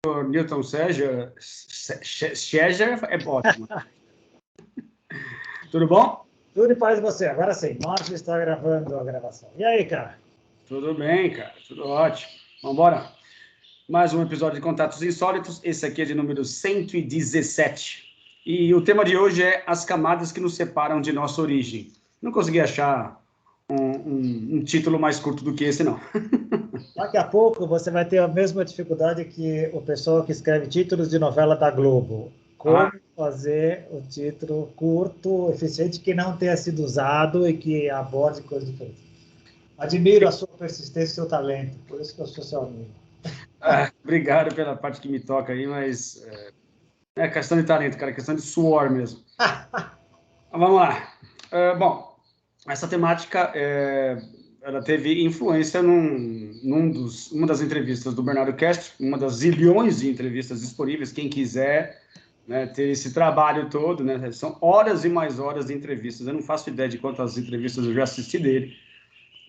Newton Seja é ótimo. Tudo bom? Tudo em paz de você. Agora sim, Márcio está gravando a gravação. E aí, cara? Tudo bem, cara. Tudo ótimo. Vamos embora. Mais um episódio de Contatos Insólitos. Esse aqui é de número 117. E o tema de hoje é as camadas que nos separam de nossa origem. Não consegui achar um título mais curto do que esse, não. Daqui a pouco você vai ter a mesma dificuldade que o pessoal que escreve títulos de novela da Globo. Como fazer o título curto, eficiente, que não tenha sido usado e que aborde coisas diferentes. Admiro a sua persistência e seu talento, por isso que eu sou seu amigo. Obrigado pela parte que me toca aí, mas é questão de talento, cara, é questão de suor mesmo. Vamos lá. Bom, essa temática ela teve influência numa das entrevistas do Bernardo Castro, uma das zilhões de entrevistas disponíveis. Quem quiser, né, ter esse trabalho todo, né, são horas e mais horas de entrevistas. Eu não faço ideia de quantas entrevistas eu já assisti dele,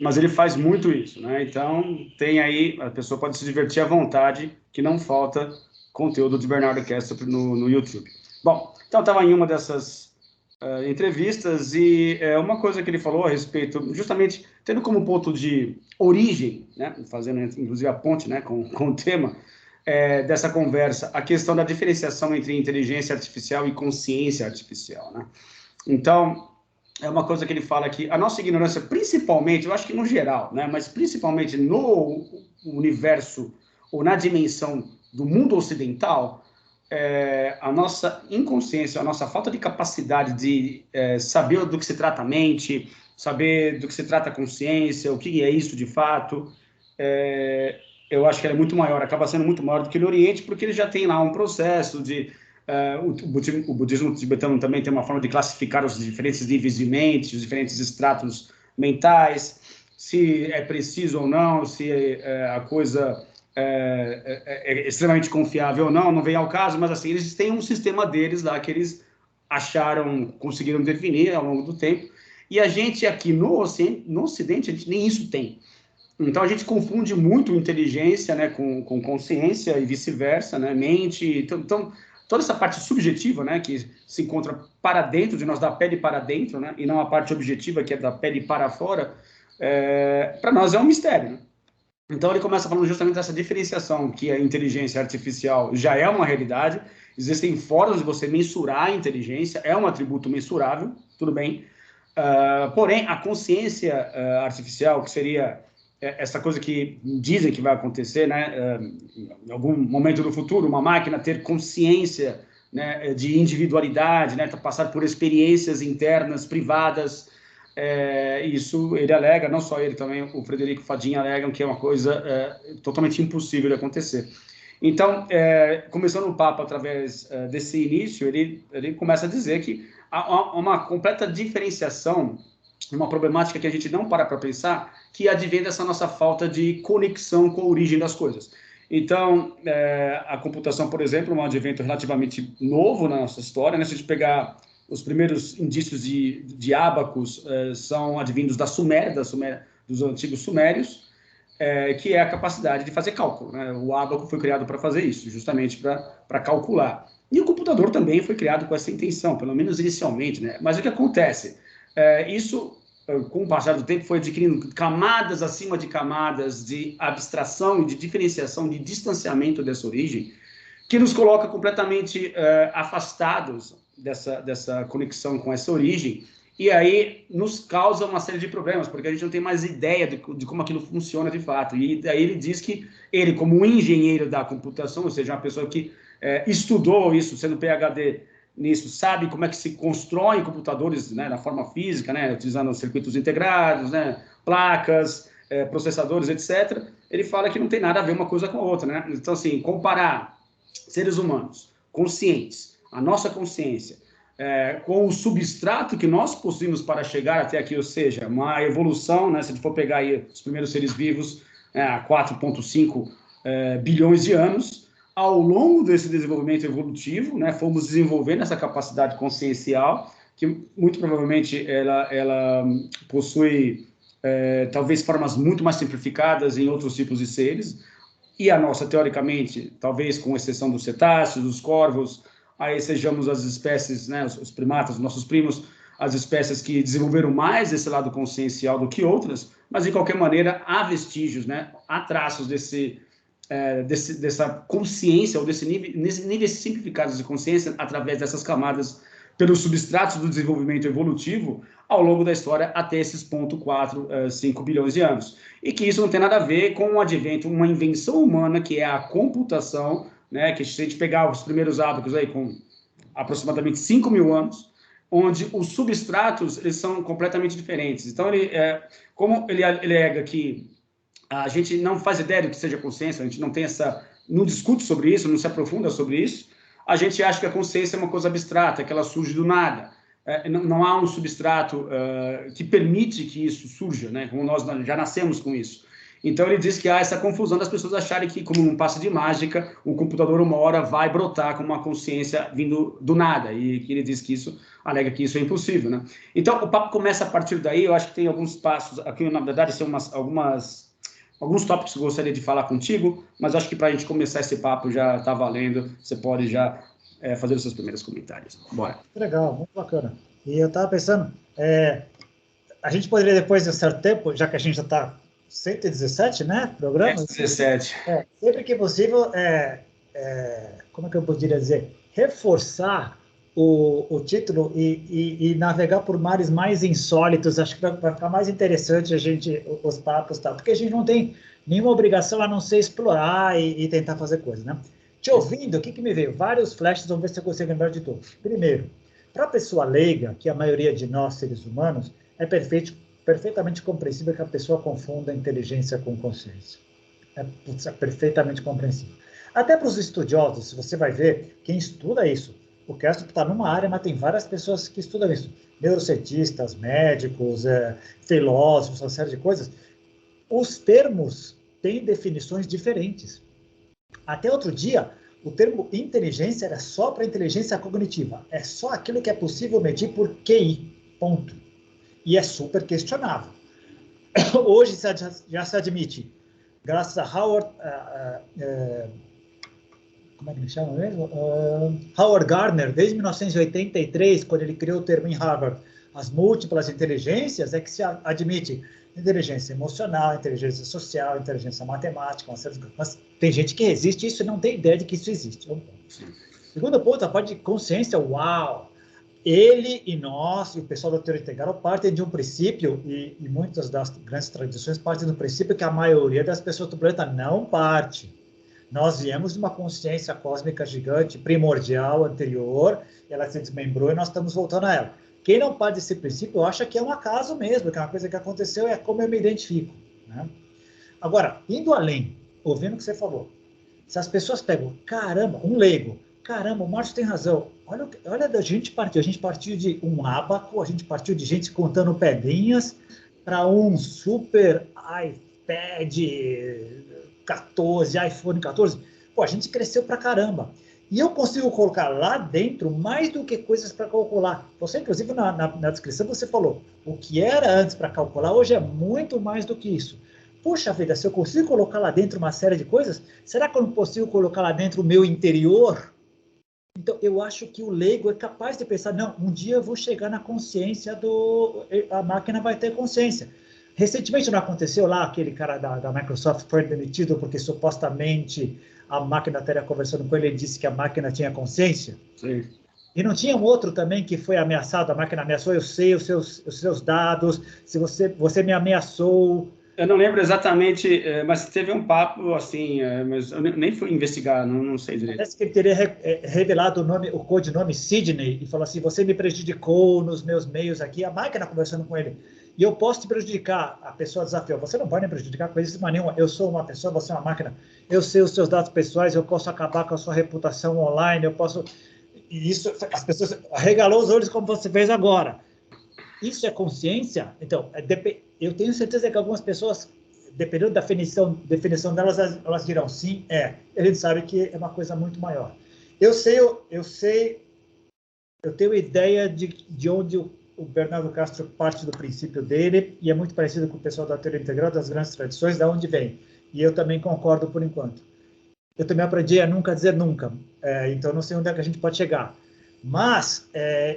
mas ele faz muito isso, né? Então, tem aí, a pessoa pode se divertir à vontade, que não falta conteúdo de Bernardo Castro no YouTube. Bom, então estava em uma dessas entrevistas e uma coisa que ele falou a respeito, justamente tendo como ponto de origem, né, fazendo inclusive a ponte, né, com o tema dessa conversa, a questão da diferenciação entre inteligência artificial e consciência artificial, né? Então, é uma coisa que ele fala que a nossa ignorância, principalmente, eu acho que no geral, né, mas principalmente no universo ou na dimensão do mundo ocidental, a nossa inconsciência, a nossa falta de capacidade de saber do que se trata a mente, saber do que se trata a consciência, o que é isso de fato, eu acho que ela é muito maior, acaba sendo muito maior do que no Oriente, porque ele já tem lá um processo de... o budismo tibetano também tem uma forma de classificar os diferentes níveis de mente, os diferentes estratos mentais, se é preciso ou não, se a coisa é extremamente confiável ou não, não vem ao caso, mas assim, eles têm um sistema deles lá que eles conseguiram definir ao longo do tempo, e a gente aqui no Ocidente, a gente nem isso tem. Então a gente confunde muito inteligência, né, com consciência e vice-versa, né, mente, então toda essa parte subjetiva, né, que se encontra para dentro de nós, da pele para dentro, né, e não a parte objetiva, que é da pele para fora, para nós é um mistério, né? Então ele começa falando justamente dessa diferenciação, que a inteligência artificial já é uma realidade, existem formas de você mensurar a inteligência, é um atributo mensurável, tudo bem, porém a consciência artificial, que seria essa coisa que dizem que vai acontecer, né, em algum momento no futuro, uma máquina ter consciência, né, de individualidade, né, passar por experiências internas, privadas, isso ele alega, não só ele, também o Frederico Fadin alegam que é uma coisa totalmente impossível de acontecer. Então, começando o papo através desse início, ele começa a dizer que há uma completa diferenciação, uma problemática que a gente não para pensar, que advém dessa nossa falta de conexão com a origem das coisas. Então, a computação, por exemplo, é um advento relativamente novo na nossa história, né? Se a gente pegar os primeiros indícios de ábacos, são advindos da Suméria, dos antigos sumérios, que é a capacidade de fazer cálculo, né? O ábaco foi criado para fazer isso, justamente para calcular. E o computador também foi criado com essa intenção, pelo menos inicialmente, né? Mas o que acontece? Isso, com o passar do tempo, foi adquirindo camadas acima de camadas de abstração e de diferenciação, de distanciamento dessa origem, que nos coloca completamente afastados dessa conexão com essa origem, e aí nos causa uma série de problemas, porque a gente não tem mais ideia de como aquilo funciona de fato. E daí ele diz que ele, como um engenheiro da computação, ou seja, uma pessoa que estudou isso, sendo PhD nisso, sabe como é que se constrói computadores, né, na forma física, né, utilizando circuitos integrados, né, placas, processadores, etc. Ele fala que não tem nada a ver uma coisa com a outra, né? Então, assim, comparar seres humanos conscientes, a nossa consciência, com o substrato que nós possuímos para chegar até aqui, ou seja, uma evolução, né, se a gente for pegar aí os primeiros seres vivos há 4,5 bilhões de anos, ao longo desse desenvolvimento evolutivo, né, fomos desenvolvendo essa capacidade consciencial, que muito provavelmente ela possui talvez formas muito mais simplificadas em outros tipos de seres, e a nossa, teoricamente, talvez com exceção dos cetáceos, dos corvos, aí sejamos as espécies, né, os primatas, os nossos primos, as espécies que desenvolveram mais esse lado consciencial do que outras, mas, de qualquer maneira, há vestígios, né, há traços dessa consciência, ou níveis simplificados de consciência, através dessas camadas, pelos substratos do desenvolvimento evolutivo, ao longo da história, até esses 0,4, 5 bilhões de anos. E que isso não tem nada a ver com o advento, uma invenção humana, que é a computação, né, que se a gente pegar os primeiros átomos aí com aproximadamente 5 mil anos, onde os substratos eles são completamente diferentes. Então, como ele alega que a gente não faz ideia do que seja consciência, a gente não discute sobre isso, não se aprofunda sobre isso, a gente acha que a consciência é uma coisa abstrata, que ela surge do nada. Não há um substrato que permite que isso surja, né? Como nós já nascemos com isso. Então, ele diz que há essa confusão das pessoas acharem que, como num passe de mágica, o computador uma hora vai brotar com uma consciência vindo do nada, e que ele diz que alega que isso é impossível, né? Então, o papo começa a partir daí. Eu acho que tem alguns passos, aqui na verdade são alguns tópicos que eu gostaria de falar contigo, mas acho que para a gente começar esse papo já está valendo, você pode já fazer os seus primeiros comentários. Bora. Legal, muito bacana. E eu estava pensando, a gente poderia, depois de um certo tempo, já que a gente já está 117, né, programas? 117. Sempre que possível, como é que eu poderia dizer? Reforçar o título e navegar por mares mais insólitos. Acho que vai ficar mais interessante os papos, tá? Porque a gente não tem nenhuma obrigação a não ser explorar e tentar fazer coisa, né? Te ouvindo, o que me veio? Vários flashes, vamos ver se eu consigo lembrar de todos. Primeiro, para a pessoa leiga, que a maioria de nós, seres humanos, é perfeitamente compreensível que a pessoa confunda inteligência com consciência. É perfeitamente compreensível. Até para os estudiosos, se você vai ver, quem estuda isso, o Castro está numa área, mas tem várias pessoas que estudam isso. Neurocientistas, médicos, filósofos, uma série de coisas. Os termos têm definições diferentes. Até outro dia, o termo inteligência era só para inteligência cognitiva. É só aquilo que é possível medir por QI, ponto. E é super questionável. Hoje já se admite, graças a Howard... como é que ele chama mesmo? Howard Gardner, desde 1983, quando ele criou o termo em Harvard, as múltiplas inteligências, é que se admite inteligência emocional, inteligência social, inteligência matemática, mas tem gente que resiste isso e não tem ideia de que isso existe. Segundo ponto, a parte de consciência, uau! Ele e nós, e o pessoal da teoria integral, partem de um princípio, e muitas das grandes tradições partem do princípio que a maioria das pessoas do planeta não parte. Nós viemos de uma consciência cósmica gigante, primordial, anterior, ela se desmembrou e nós estamos voltando a ela. Quem não parte desse princípio acha que é um acaso mesmo, que é uma coisa que aconteceu, é como eu me identifico, né? Agora, indo além, ouvindo o que você falou, se as pessoas pegam, caramba, um leigo, caramba, o Márcio tem razão, olha da gente a gente partiu de um ábaco, a gente partiu de gente contando pedrinhas para um super iPad 14, iPhone 14, pô, a gente cresceu pra caramba. E eu consigo colocar lá dentro mais do que coisas para calcular. Você, inclusive, na descrição, você falou, o que era antes para calcular, hoje é muito mais do que isso. Puxa vida, se eu consigo colocar lá dentro uma série de coisas, será que eu não consigo colocar lá dentro o meu interior? Então, eu acho que o leigo é capaz de pensar, não, um dia eu vou chegar na consciência a máquina vai ter consciência. Recentemente não aconteceu lá, aquele cara da Microsoft foi demitido porque supostamente a máquina estaria conversando com ele e disse que a máquina tinha consciência? Sim. E não tinha um outro também que foi ameaçado, a máquina ameaçou, eu sei os seus dados, se você me ameaçou. Eu não lembro exatamente, mas teve um papo assim, mas eu nem fui investigar, não sei direito. Parece que ele teria revelado o codinome Sidney e falou assim, você me prejudicou nos meus meios aqui, a máquina conversando com ele. E eu posso te prejudicar, a pessoa desafiou, você não pode me prejudicar com isso de maneira nenhuma, eu sou uma pessoa, você é uma máquina, eu sei os seus dados pessoais, eu posso acabar com a sua reputação online, eu posso... E isso, as pessoas arregalou os olhos como você fez agora. Isso é consciência? Então, eu tenho certeza que algumas pessoas, dependendo da definição delas, elas dirão sim, a gente sabe que é uma coisa muito maior. Eu tenho ideia de onde o Bernardo Castro parte do princípio dele, e é muito parecido com o pessoal da teoria integral das grandes tradições, da onde vem. e eu também concordo por enquanto. Eu também aprendi a nunca dizer nunca, então não sei onde é que a gente pode chegar. Mas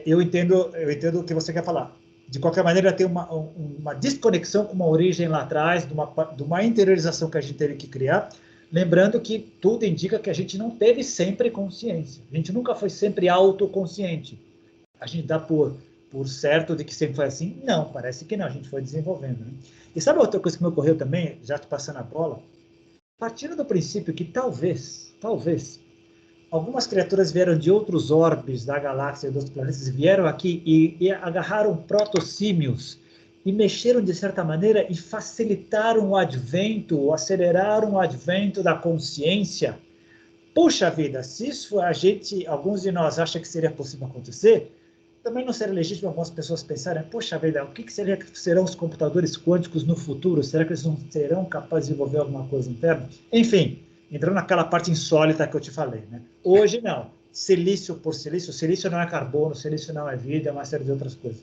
eu entendo o que você quer falar. De qualquer maneira, tem uma desconexão com uma origem lá atrás, de uma interiorização que a gente teve que criar, lembrando que tudo indica que a gente não teve sempre consciência. A gente nunca foi sempre autoconsciente. A gente dá por certo de que sempre foi assim? Não, parece que não, a gente foi desenvolvendo. Né? E sabe outra coisa que me ocorreu também, já te passando a bola? Partindo do princípio que talvez, algumas criaturas vieram de outros orbes da galáxia e dos planetas, vieram aqui e agarraram protossímios e mexeram de certa maneira e facilitaram o advento, ou aceleraram o advento da consciência. Puxa vida, se isso alguns de nós acham que seria possível acontecer, também não seria legítimo algumas pessoas pensarem, poxa vida, o que serão os computadores quânticos no futuro? Será que eles não serão capazes de desenvolver alguma coisa interna? Enfim, entrando naquela parte insólita que eu te falei. Né? Hoje, não. Silício por silício. Silício não é carbono, silício não é vida, é uma série de outras coisas.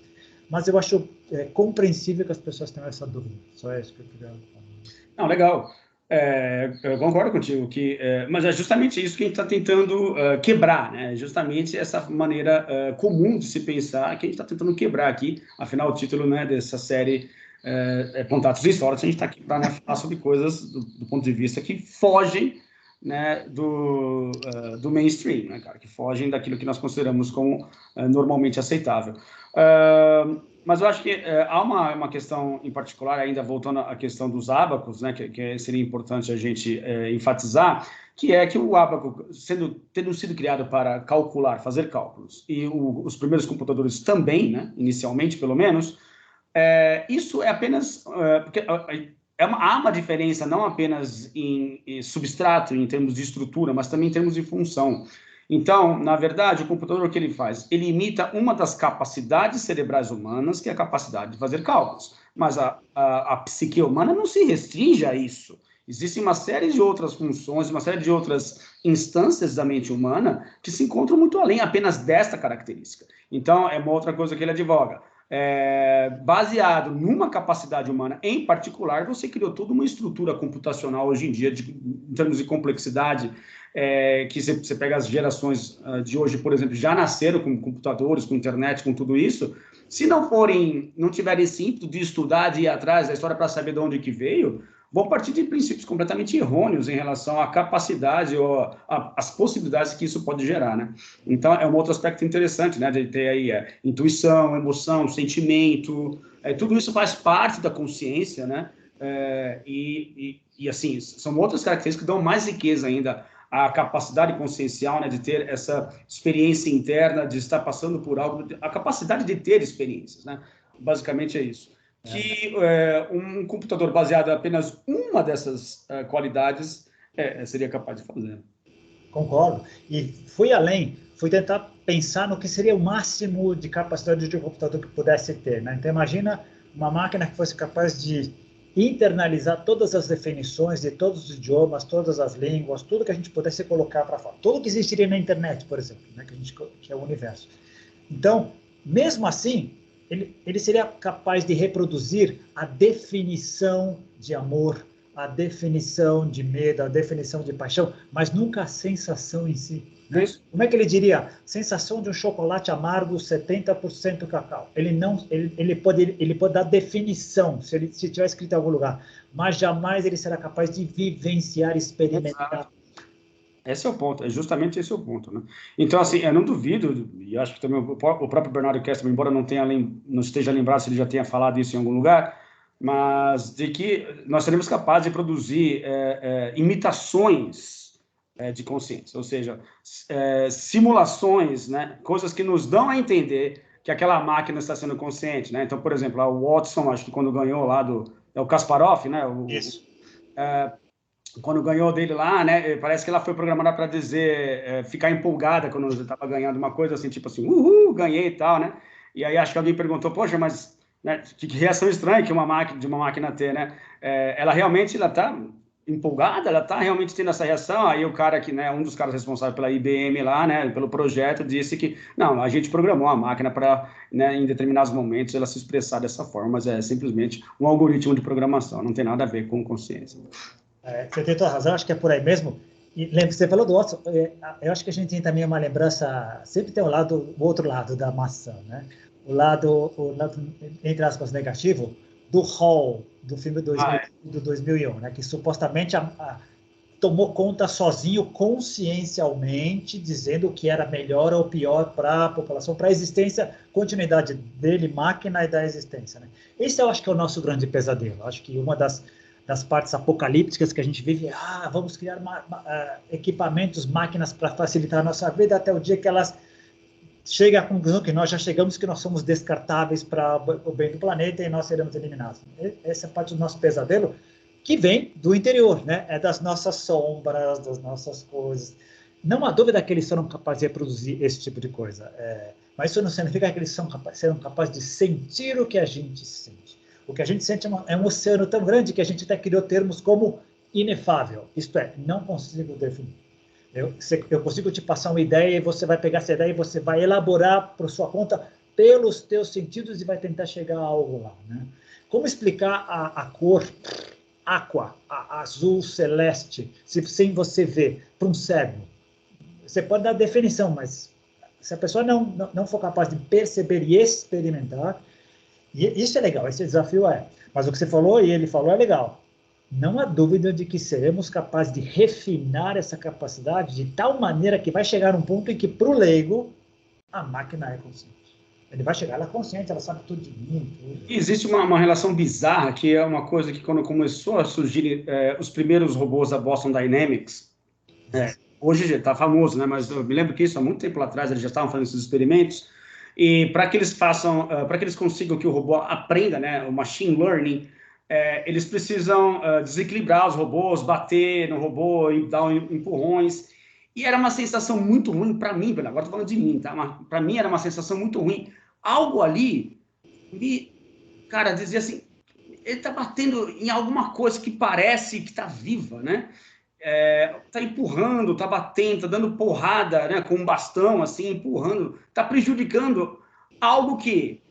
Mas eu acho compreensível que as pessoas tenham essa dúvida. Só isso que eu queria falar. Não, legal. Eu concordo contigo, mas é justamente isso que a gente está tentando quebrar, né? Justamente essa maneira comum de se pensar que a gente está tentando quebrar aqui. Afinal, o título, né, dessa série Contatos Históricos, a gente está aqui para falar sobre coisas do ponto de vista que fogem, né, do mainstream, né, cara? Que fogem daquilo que nós consideramos como normalmente aceitável. Mas eu acho que há uma questão em particular, ainda voltando à questão dos ábacos, né, que seria importante a gente enfatizar, que é que o ábaco, tendo sido criado para calcular, fazer cálculos, e os primeiros computadores também, né, inicialmente pelo menos, isso é apenas... porque há uma diferença não apenas em substrato, em termos de estrutura, mas também em termos de função. Então, na verdade, o computador, o que ele faz? Ele imita uma das capacidades cerebrais humanas, que é a capacidade de fazer cálculos. Mas a psique humana não se restringe a isso. Existe uma série de outras funções, uma série de outras instâncias da mente humana que se encontram muito além apenas desta característica. Então, é uma outra coisa que ele advoga. Baseado numa capacidade humana em particular, você criou toda uma estrutura computacional hoje em dia, em termos de complexidade, que você pega as gerações de hoje, por exemplo, já nasceram com computadores, com internet, com tudo isso. Se não tiverem esse ímpeto de estudar, de ir atrás da história para saber de onde que veio, vão partir de princípios completamente errôneos em relação à capacidade ou às possibilidades que isso pode gerar, né? Então, é um outro aspecto interessante, né? De ter aí intuição, emoção, sentimento, tudo isso faz parte da consciência, né? E assim, são outras características que dão mais riqueza ainda à capacidade consciencial, né? De ter essa experiência interna, de estar passando por algo, a capacidade de ter experiências, né? Basicamente é isso. Que um computador baseado em apenas uma dessas qualidades seria capaz de fazer. Concordo. E fui além, fui tentar pensar no que seria o máximo de capacidade de um computador que pudesse ter. Né? Então, imagina uma máquina que fosse capaz de internalizar todas as definições de todos os idiomas, todas as línguas, tudo que a gente pudesse colocar para fora. Tudo que existiria na internet, por exemplo, né? que é o universo. Então, mesmo assim, ele seria capaz de reproduzir a definição de amor, a definição de medo, a definição de paixão, mas nunca a sensação em si. Né? Como é que ele diria? Sensação de um chocolate amargo 70% cacau. Ele pode dar definição, se tiver escrito em algum lugar, mas jamais ele será capaz de vivenciar, experimentar. Exato. Esse é o ponto, justamente esse é o ponto, né? Então, assim, eu não duvido, e acho que também o próprio Bernardo Kessler, embora não esteja lembrado se ele já tenha falado isso em algum lugar, mas de que nós seremos capazes de produzir imitações de consciência, ou seja, simulações, né? Coisas que nos dão a entender que aquela máquina está sendo consciente, né? Então, por exemplo, o Watson, acho que quando ganhou lá o Kasparov, né? Isso. Quando ganhou dele lá, né? Parece que ela foi programada para dizer, ficar empolgada quando você estava ganhando uma coisa assim, tipo assim, uhul, ganhei e tal, né? E aí acho que alguém perguntou, poxa, mas né, que reação estranha que uma máquina ter, né? Ela realmente está empolgada, ela está realmente tendo essa reação. Aí o cara que, né, um dos caras responsáveis pela IBM lá, né, pelo projeto, disse que não, a gente programou a máquina para, né, em determinados momentos ela se expressar dessa forma, mas é simplesmente um algoritmo de programação, não tem nada a ver com consciência. Você tem toda a razão, acho que é por aí mesmo. E lembra, você falou do outro, eu acho que a gente tem também uma lembrança, sempre tem o outro lado da maçã, né? O lado, entre aspas, negativo, do Hall, do filme do 2001, né? Que supostamente tomou conta sozinho, consciencialmente, dizendo o que era melhor ou pior para a população, para a existência, continuidade dele, máquina e da existência, né? Esse eu acho que é o nosso grande pesadelo. Eu acho que uma das partes apocalípticas que a gente vive, vamos criar equipamentos, máquinas para facilitar a nossa vida até o dia que elas chegam à conclusão que nós já chegamos, que nós somos descartáveis para o bem do planeta e nós seremos eliminados. Essa é parte do nosso pesadelo, que vem do interior, né? É das nossas sombras, das nossas coisas. Não há dúvida que eles serão capazes de reproduzir esse tipo de coisa, mas isso não significa que eles serão capazes de sentir o que a gente sente. O que a gente sente é um oceano tão grande que a gente até criou termos como inefável. Isto é, não consigo definir. Eu consigo te passar uma ideia e você vai pegar essa ideia e você vai elaborar por sua conta pelos teus sentidos e vai tentar chegar a algo lá, né? Como explicar a cor aqua, azul celeste, sem você ver, para um cego? Você pode dar definição, mas se a pessoa não for capaz de perceber e experimentar, e isso é legal, esse desafio mas o que você falou e ele falou é legal. Não há dúvida de que seremos capazes de refinar essa capacidade de tal maneira que vai chegar um ponto em que, para o leigo, a máquina é consciente. Ele vai chegar, ela é consciente, ela sabe tudo de mim. Tudo. Existe uma relação bizarra, que é uma coisa que quando começou a surgir os primeiros robôs da Boston Dynamics, hoje já está famoso, né? Mas eu me lembro que isso há muito tempo atrás eles já estavam fazendo esses experimentos, e para que eles para que eles consigam que o robô aprenda, né, o machine learning, eles precisam desequilibrar os robôs, bater no robô e dar empurrões. E era uma sensação muito ruim para mim, agora estou falando de mim, tá? Para mim era uma sensação muito ruim. Algo ali cara, dizia assim, ele está batendo em alguma coisa que parece que está viva, né? Tá empurrando, tá batendo, tá dando porrada, né, com um bastão, assim, empurrando, tá prejudicando algo que,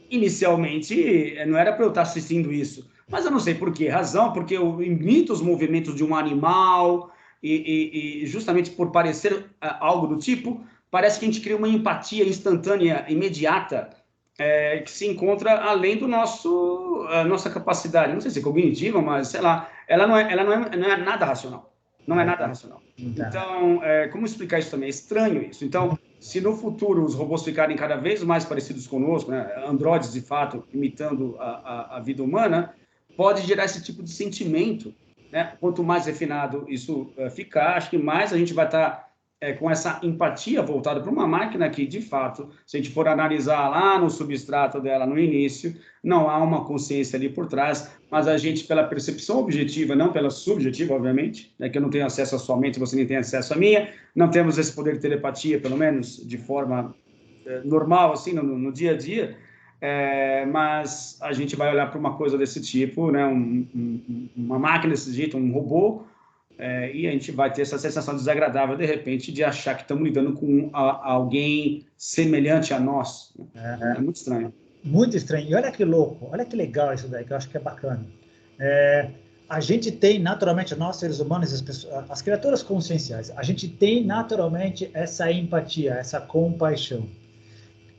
inicialmente, não era para eu estar assistindo isso. Mas eu não sei por que razão, porque eu imito os movimentos de um animal e justamente por parecer algo do tipo, parece que a gente cria uma empatia instantânea, imediata, que se encontra além do nossa capacidade, não sei se é cognitiva, mas sei lá, ela não é nada racional. Não é nada racional. Então, como explicar isso também? É estranho isso. Então, se no futuro os robôs ficarem cada vez mais parecidos conosco, né, androides de fato imitando a vida humana, pode gerar esse tipo de sentimento, né? Quanto mais refinado isso ficar, acho que mais a gente vai estar com essa empatia voltada para uma máquina que, de fato, se a gente for analisar lá no substrato dela no início, não há uma consciência ali por trás, mas a gente, pela percepção objetiva, não pela subjetiva, obviamente, né, que eu não tenho acesso à sua mente, você nem tem acesso à minha, não temos esse poder de telepatia, pelo menos de forma normal, assim, no dia a dia, mas a gente vai olhar para uma coisa desse tipo, né, uma máquina desse jeito, um robô, e a gente vai ter essa sensação desagradável, de repente, de achar que estamos lidando com alguém semelhante a nós. É muito estranho. Muito estranho. E olha que louco, olha que legal isso daí, que eu acho que é bacana. A gente tem, naturalmente, nós seres humanos, as criaturas conscienciais, a gente tem, naturalmente, essa empatia, essa compaixão.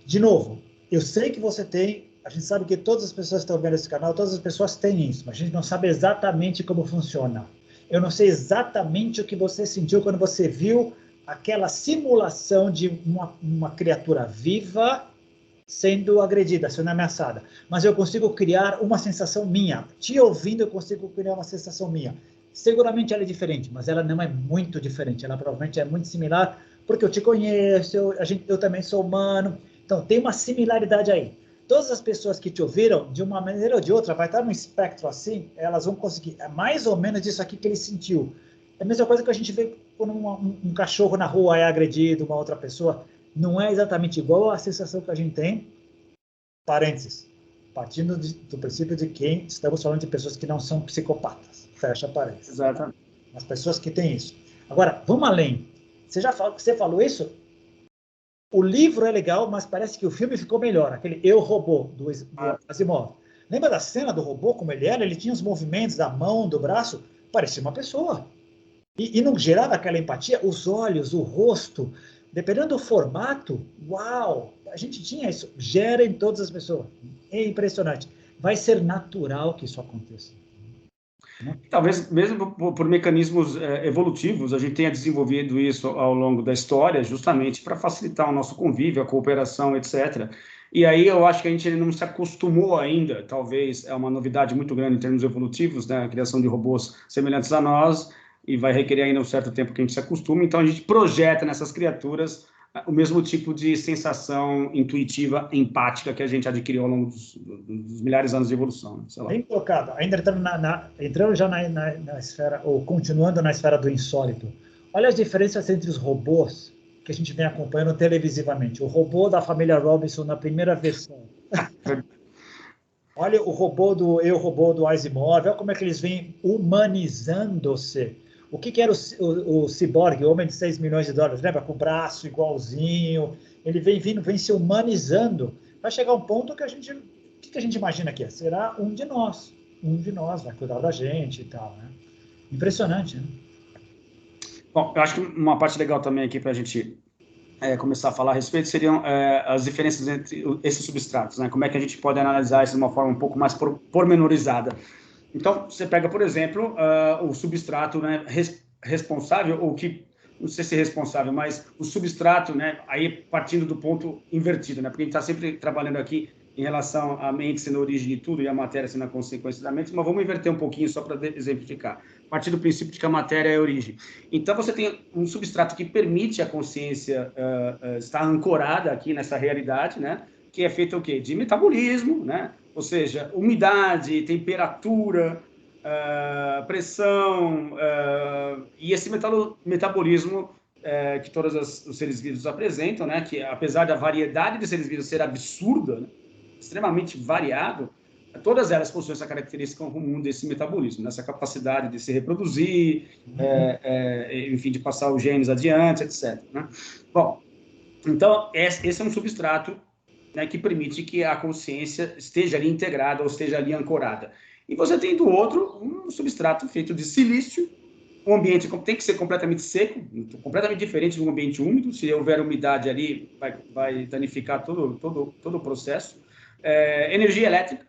De novo, eu sei que você tem, a gente sabe que todas as pessoas que estão vendo esse canal, todas as pessoas têm isso, mas a gente não sabe exatamente como funciona. Eu não sei exatamente o que você sentiu quando você viu aquela simulação de uma criatura viva sendo agredida, sendo ameaçada. Mas eu consigo criar uma sensação minha. Te ouvindo, eu consigo criar uma sensação minha. Seguramente ela é diferente, mas ela não é muito diferente. Ela provavelmente é muito similar, porque eu te conheço, eu também sou humano. Então, tem uma similaridade aí. Todas as pessoas que te ouviram, de uma maneira ou de outra, vai estar num espectro assim, elas vão conseguir. É mais ou menos isso aqui que ele sentiu. É a mesma coisa que a gente vê quando um cachorro na rua é agredido, uma outra pessoa. Não é exatamente igual a sensação que a gente tem. Parênteses. Partindo do princípio de que estamos falando de pessoas que não são psicopatas. Fecha parênteses. Exatamente. As pessoas que têm isso. Agora, vamos além. Você falou isso? O livro é legal, mas parece que o filme ficou melhor. Aquele Eu, Robô, do Asimov. Lembra da cena do robô, como ele era? Ele tinha os movimentos da mão, do braço. parecia uma pessoa. E não gerava aquela empatia, os olhos, o rosto, dependendo do formato, uau, a gente tinha isso, gera em todas as pessoas. É impressionante. Vai ser natural que isso aconteça. Talvez, mesmo por mecanismos evolutivos, a gente tenha desenvolvido isso ao longo da história, justamente para facilitar o nosso convívio, a cooperação, etc. E aí eu acho que a gente não se acostumou ainda, talvez é uma novidade muito grande em termos evolutivos, né? A criação de robôs semelhantes a nós, e vai requerer ainda um certo tempo que a gente se acostume, então a gente projeta nessas criaturas o mesmo tipo de sensação intuitiva, empática que a gente adquiriu ao longo dos milhares de anos de evolução. Sei lá. Bem colocado. Ainda entrando já na esfera, ou continuando na esfera do insólito, olha as diferenças entre os robôs que a gente vem acompanhando televisivamente. O robô da família Robinson na primeira versão. Olha o robô do Asimov, olha como é que eles vêm humanizando-se. O que era o ciborgue, o homem de 6 milhões de dólares, lembra? Com o braço igualzinho, ele vem se humanizando. Vai chegar um ponto que o que a gente imagina que é? Será um de nós vai cuidar da gente e tal, né? Impressionante, né? Bom, eu acho que uma parte legal também aqui para a gente começar a falar a respeito seriam as diferenças entre esses substratos, né? Como é que a gente pode analisar isso de uma forma um pouco mais pormenorizada. Então, você pega, por exemplo, o substrato, né, responsável, ou que, não sei se é responsável, mas o substrato, né, aí partindo do ponto invertido, né, porque a gente está sempre trabalhando aqui em relação à mente sendo a origem de tudo e a matéria sendo a consequência da mente, mas vamos inverter um pouquinho só para exemplificar. A partir do princípio de que a matéria é a origem. Então, você tem um substrato que permite a consciência estar ancorada aqui nessa realidade, né, que é feito o quê? De metabolismo, né? Ou seja, umidade, temperatura, pressão, e esse metabolismo que todos os seres vivos apresentam, né, que apesar da variedade de seres vivos ser absurda, né, extremamente variado, todas elas possuem essa característica comum desse metabolismo, né, essa capacidade de se reproduzir, enfim, de passar os genes adiante, etc. Né? Bom, então esse é um substrato, né, que permite que a consciência esteja ali integrada ou esteja ali ancorada. E você tem do outro um substrato feito de silício, o ambiente tem que ser completamente seco, completamente diferente de um ambiente úmido. Se houver umidade ali, vai danificar todo o processo. Energia elétrica,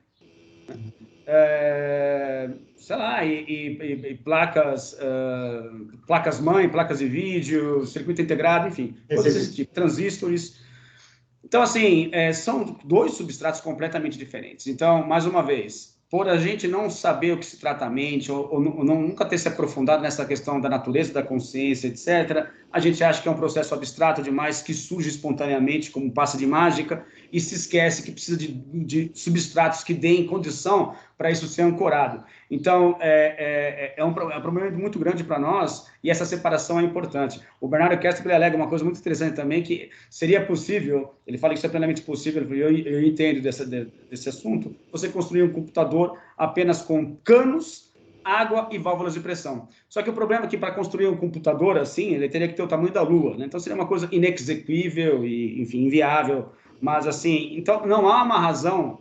sei lá, e placas-mãe, placas de vídeo, circuito integrado, enfim, todos esses tipos, transistores. Então, assim, são dois substratos completamente diferentes. Então, mais uma vez, por a gente não saber o que se trata a mente, ou nunca ter se aprofundado nessa questão da natureza da consciência, etc., a gente acha que é um processo abstrato demais, que surge espontaneamente como um passe de mágica, e se esquece que precisa de substratos que deem condição para isso ser ancorado. Então, é um problema muito grande para nós, e essa separação é importante. O Bernardo Kessler alega uma coisa muito interessante também, que seria possível, ele fala que isso é plenamente possível, eu entendo desse assunto, você construir um computador apenas com canos, água e válvulas de pressão. Só que o problema é que para construir um computador assim, ele teria que ter o tamanho da Lua, né? Então seria uma coisa inexequível e, enfim, inviável. Mas assim, então não há uma razão,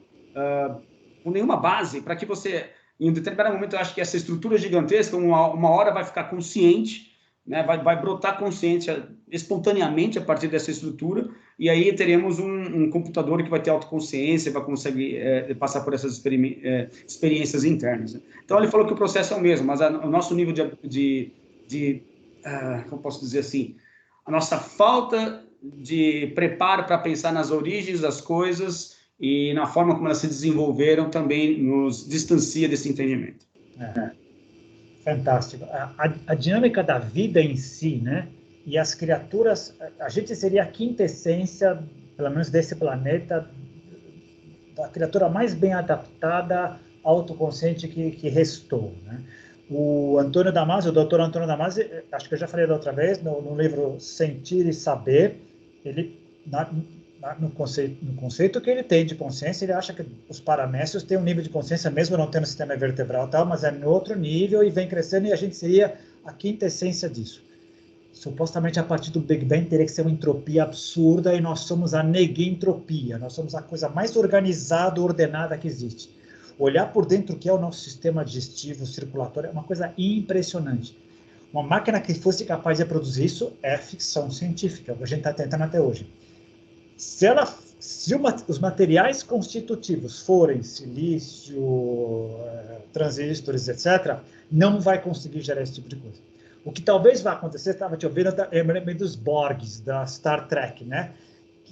com nenhuma base, para que você, em um determinado momento, eu acho que essa estrutura gigantesca, uma hora vai ficar consciente, né? vai brotar consciência espontaneamente a partir dessa estrutura, e aí teremos um computador que vai ter autoconsciência, vai conseguir passar por essas experiências internas. Né? Então, ele falou que o processo é o mesmo, mas o nosso nível como posso dizer assim, a nossa falta de preparo para pensar nas origens das coisas e na forma como elas se desenvolveram também nos distancia desse entendimento. Fantástico. A dinâmica da vida em si, né? E as criaturas, a gente seria a quintessência, pelo menos desse planeta, da criatura mais bem adaptada, autoconsciente que restou, né? O Antônio Damasio, o doutor Antônio Damasio, acho que eu já falei da outra vez, no livro Sentir e Saber, ele, no conceito que ele tem de consciência, ele acha que os paramécios têm um nível de consciência, mesmo não tendo sistema vertebral e tal, mas é em outro nível e vem crescendo, e a gente seria a quintessência disso. Supostamente, a partir do Big Bang, teria que ser uma entropia absurda, e nós somos a negentropia, nós somos a coisa mais organizada, ordenada que existe. olhar por dentro o que é o nosso sistema digestivo, circulatório, é uma coisa impressionante. Uma máquina que fosse capaz de produzir isso é ficção científica, que a gente está tentando até hoje. Se os materiais constitutivos forem silício, transistores, etc., não vai conseguir gerar esse tipo de coisa. O que talvez vá acontecer, estava te ouvindo, eu me lembrei dos Borgs, da Star Trek, né?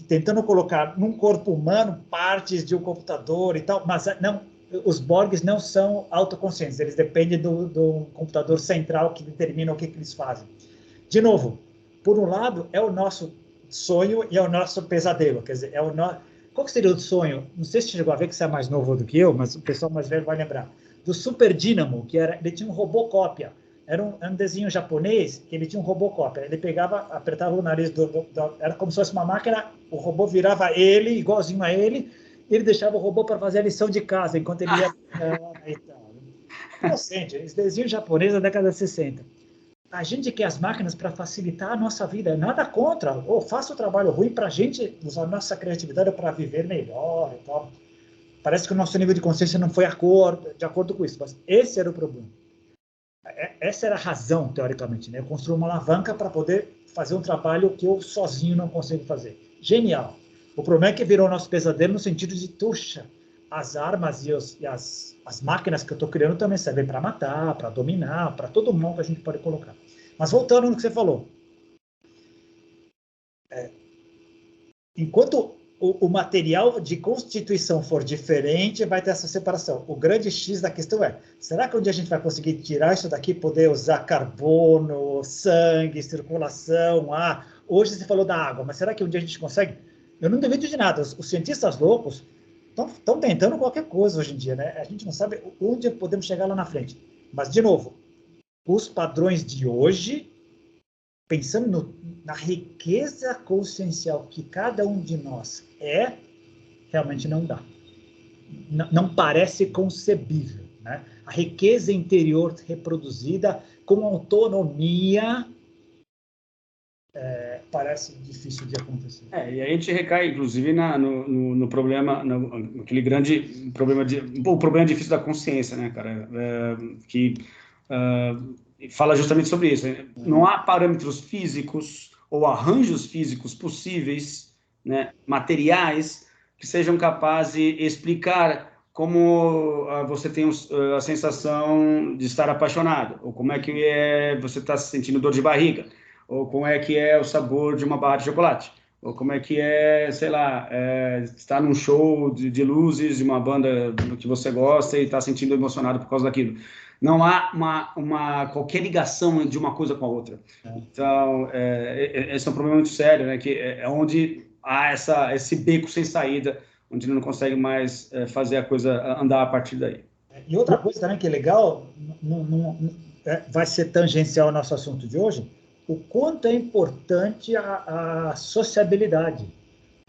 Tentando colocar num corpo humano partes de um computador e tal, mas não, os Borgs não são autoconscientes, eles dependem do computador central que determina o que eles fazem. De novo, por um lado, é o nosso sonho e é o nosso pesadelo, quer dizer, qual que seria o sonho? Não sei se você chegou a ver, que você é mais novo do que eu, mas o pessoal mais velho vai lembrar. Do Super Dynamo, ele tinha um Robocópia. Era um desenho japonês que ele tinha um Robocópia. Ele pegava, apertava o nariz era como se fosse uma máquina, o robô virava ele, igualzinho a ele, e ele deixava o robô para fazer a lição de casa, enquanto ele ia... Inocente, esse desenho japonês da década de 60. A gente quer as máquinas para facilitar a nossa vida, nada contra, ou faça o trabalho ruim para a gente usar a nossa criatividade para viver melhor e tal. Parece que o nosso nível de consciência não foi de acordo com isso, mas esse era o problema. Essa era a razão, teoricamente, né? Eu construí uma alavanca para poder fazer um trabalho que eu sozinho não consigo fazer. Genial. O problema é que virou nosso pesadelo no sentido de, puxa, as armas e as máquinas que eu estou criando também servem para matar, para dominar, para todo mundo a gente pode colocar. Mas voltando no que você falou. Enquanto o material de constituição for diferente, vai ter essa separação. O grande X da questão é, será que um dia a gente vai conseguir tirar isso daqui, poder usar carbono, sangue, circulação, ar? Hoje você falou da água, mas será que um dia a gente consegue? Eu não duvido de nada. Os cientistas loucos estão tentando qualquer coisa hoje em dia, né? A gente não sabe onde podemos chegar lá na frente. Mas, de novo, os padrões de hoje, pensando na riqueza consciencial que cada um de nós realmente não dá. Não parece concebível, né? A riqueza interior reproduzida com autonomia parece difícil de acontecer. E a gente recai, inclusive, no problema, aquele grande problema o problema difícil da consciência, né, cara? Que fala justamente sobre isso. Não há parâmetros físicos ou arranjos físicos possíveis, né, materiais, que sejam capazes de explicar como você tem a sensação de estar apaixonado, ou como é que você está sentindo dor de barriga, ou como é que é o sabor de uma barra de chocolate, ou como é que sei lá, estar num show de luzes de uma banda que você gosta e está sentindo emocionado por causa daquilo. Não há qualquer ligação de uma coisa com a outra. Então, esse é um problema muito sério, né? Que é onde há esse beco sem saída, onde ele não consegue mais fazer a coisa andar a partir daí. E outra coisa também que é legal, vai ser tangencial ao nosso assunto de hoje, o quanto é importante a sociabilidade.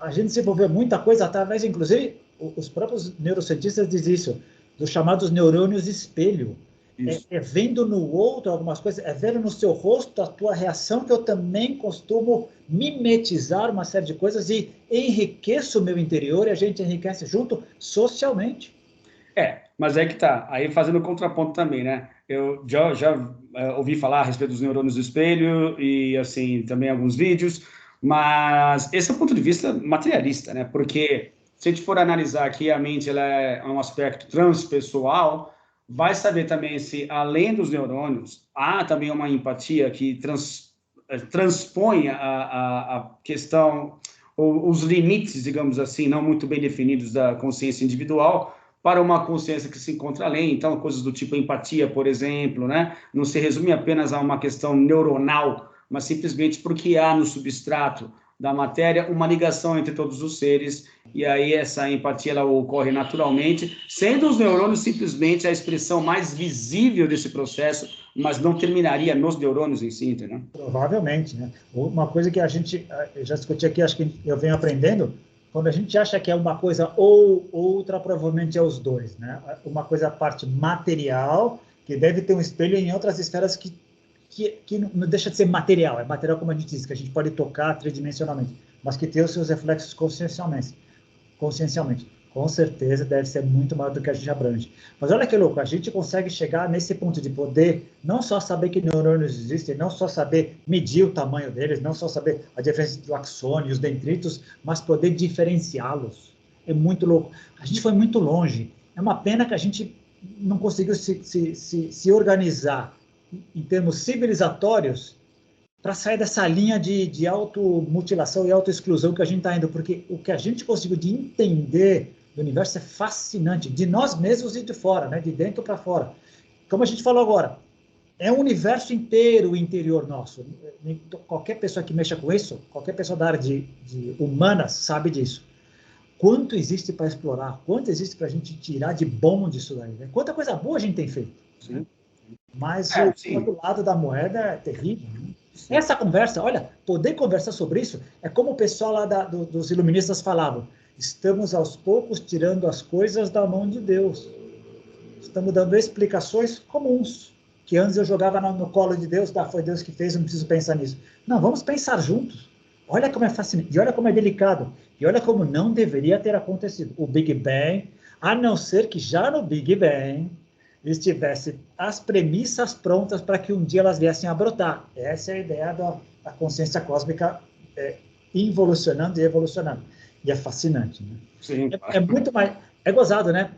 A gente desenvolveu muita coisa através, inclusive, os próprios neurocientistas dizem isso, dos chamados neurônios espelho. Vendo no outro algumas coisas, vendo no seu rosto a tua reação, que eu também costumo mimetizar uma série de coisas e enriqueço o meu interior, e a gente enriquece junto socialmente. Mas aí que tá, aí fazendo contraponto também, né? Eu já ouvi falar a respeito dos neurônios do espelho e, assim, também alguns vídeos, mas esse é o ponto de vista materialista, né? Porque se a gente for analisar aqui, a mente ela é um aspecto transpessoal, vai saber também se, além dos neurônios, há também uma empatia que transpõe a questão, ou os limites, digamos assim, não muito bem definidos da consciência individual, para uma consciência que se encontra além. Então, coisas do tipo empatia, por exemplo, né? Não se resume apenas a uma questão neuronal, mas simplesmente porque há no substrato da matéria uma ligação entre todos os seres, e aí essa empatia ela ocorre naturalmente, sendo os neurônios simplesmente a expressão mais visível desse processo, mas não terminaria nos neurônios em si, entendeu? Provavelmente, né? Uma coisa que a gente já discutiu aqui, acho que eu venho aprendendo, quando a gente acha que é uma coisa ou outra, provavelmente é os dois, né? Uma coisa a parte material, que deve ter um espelho em outras esferas que não deixa de ser material, é material como a gente diz, que a gente pode tocar tridimensionalmente, mas que tem os seus reflexos consciencialmente. Com certeza deve ser muito maior do que a gente abrange. Mas olha que louco, a gente consegue chegar nesse ponto de poder não só saber que neurônios existem, não só saber medir o tamanho deles, não só saber a diferença entre o axônio e os dendritos, mas poder diferenciá-los. É muito louco. A gente foi muito longe. É uma pena que a gente não conseguiu se organizar em termos civilizatórios para sair dessa linha de automutilação e autoexclusão que a gente está indo, porque o que a gente conseguiu de entender do universo é fascinante, de nós mesmos e de fora, né? De dentro para fora. Como a gente falou agora, é um universo inteiro o interior nosso. Qualquer pessoa que mexa com isso, qualquer pessoa da área de humanas sabe disso. Quanto existe para explorar, quanto existe para a gente tirar de bom disso daí, né? Quanta coisa boa a gente tem feito. Né? Mas o outro lado da moeda é terrível. Né? Essa conversa, olha, poder conversar sobre isso é como o pessoal lá dos iluministas falavam. Estamos aos poucos tirando as coisas da mão de Deus. Estamos dando explicações comuns, que antes eu jogava no colo de Deus, tá, foi Deus que fez, não preciso pensar nisso. Não, vamos pensar juntos. Olha como é fascinante, e olha como é delicado, e olha como não deveria ter acontecido. O Big Bang, a não ser que já no Big Bang estivesse as premissas prontas para que um dia elas viessem a brotar. Essa é a ideia da consciência cósmica involucionando e evolucionando. E é fascinante. Né? Sim. É muito mais... É gozado, né?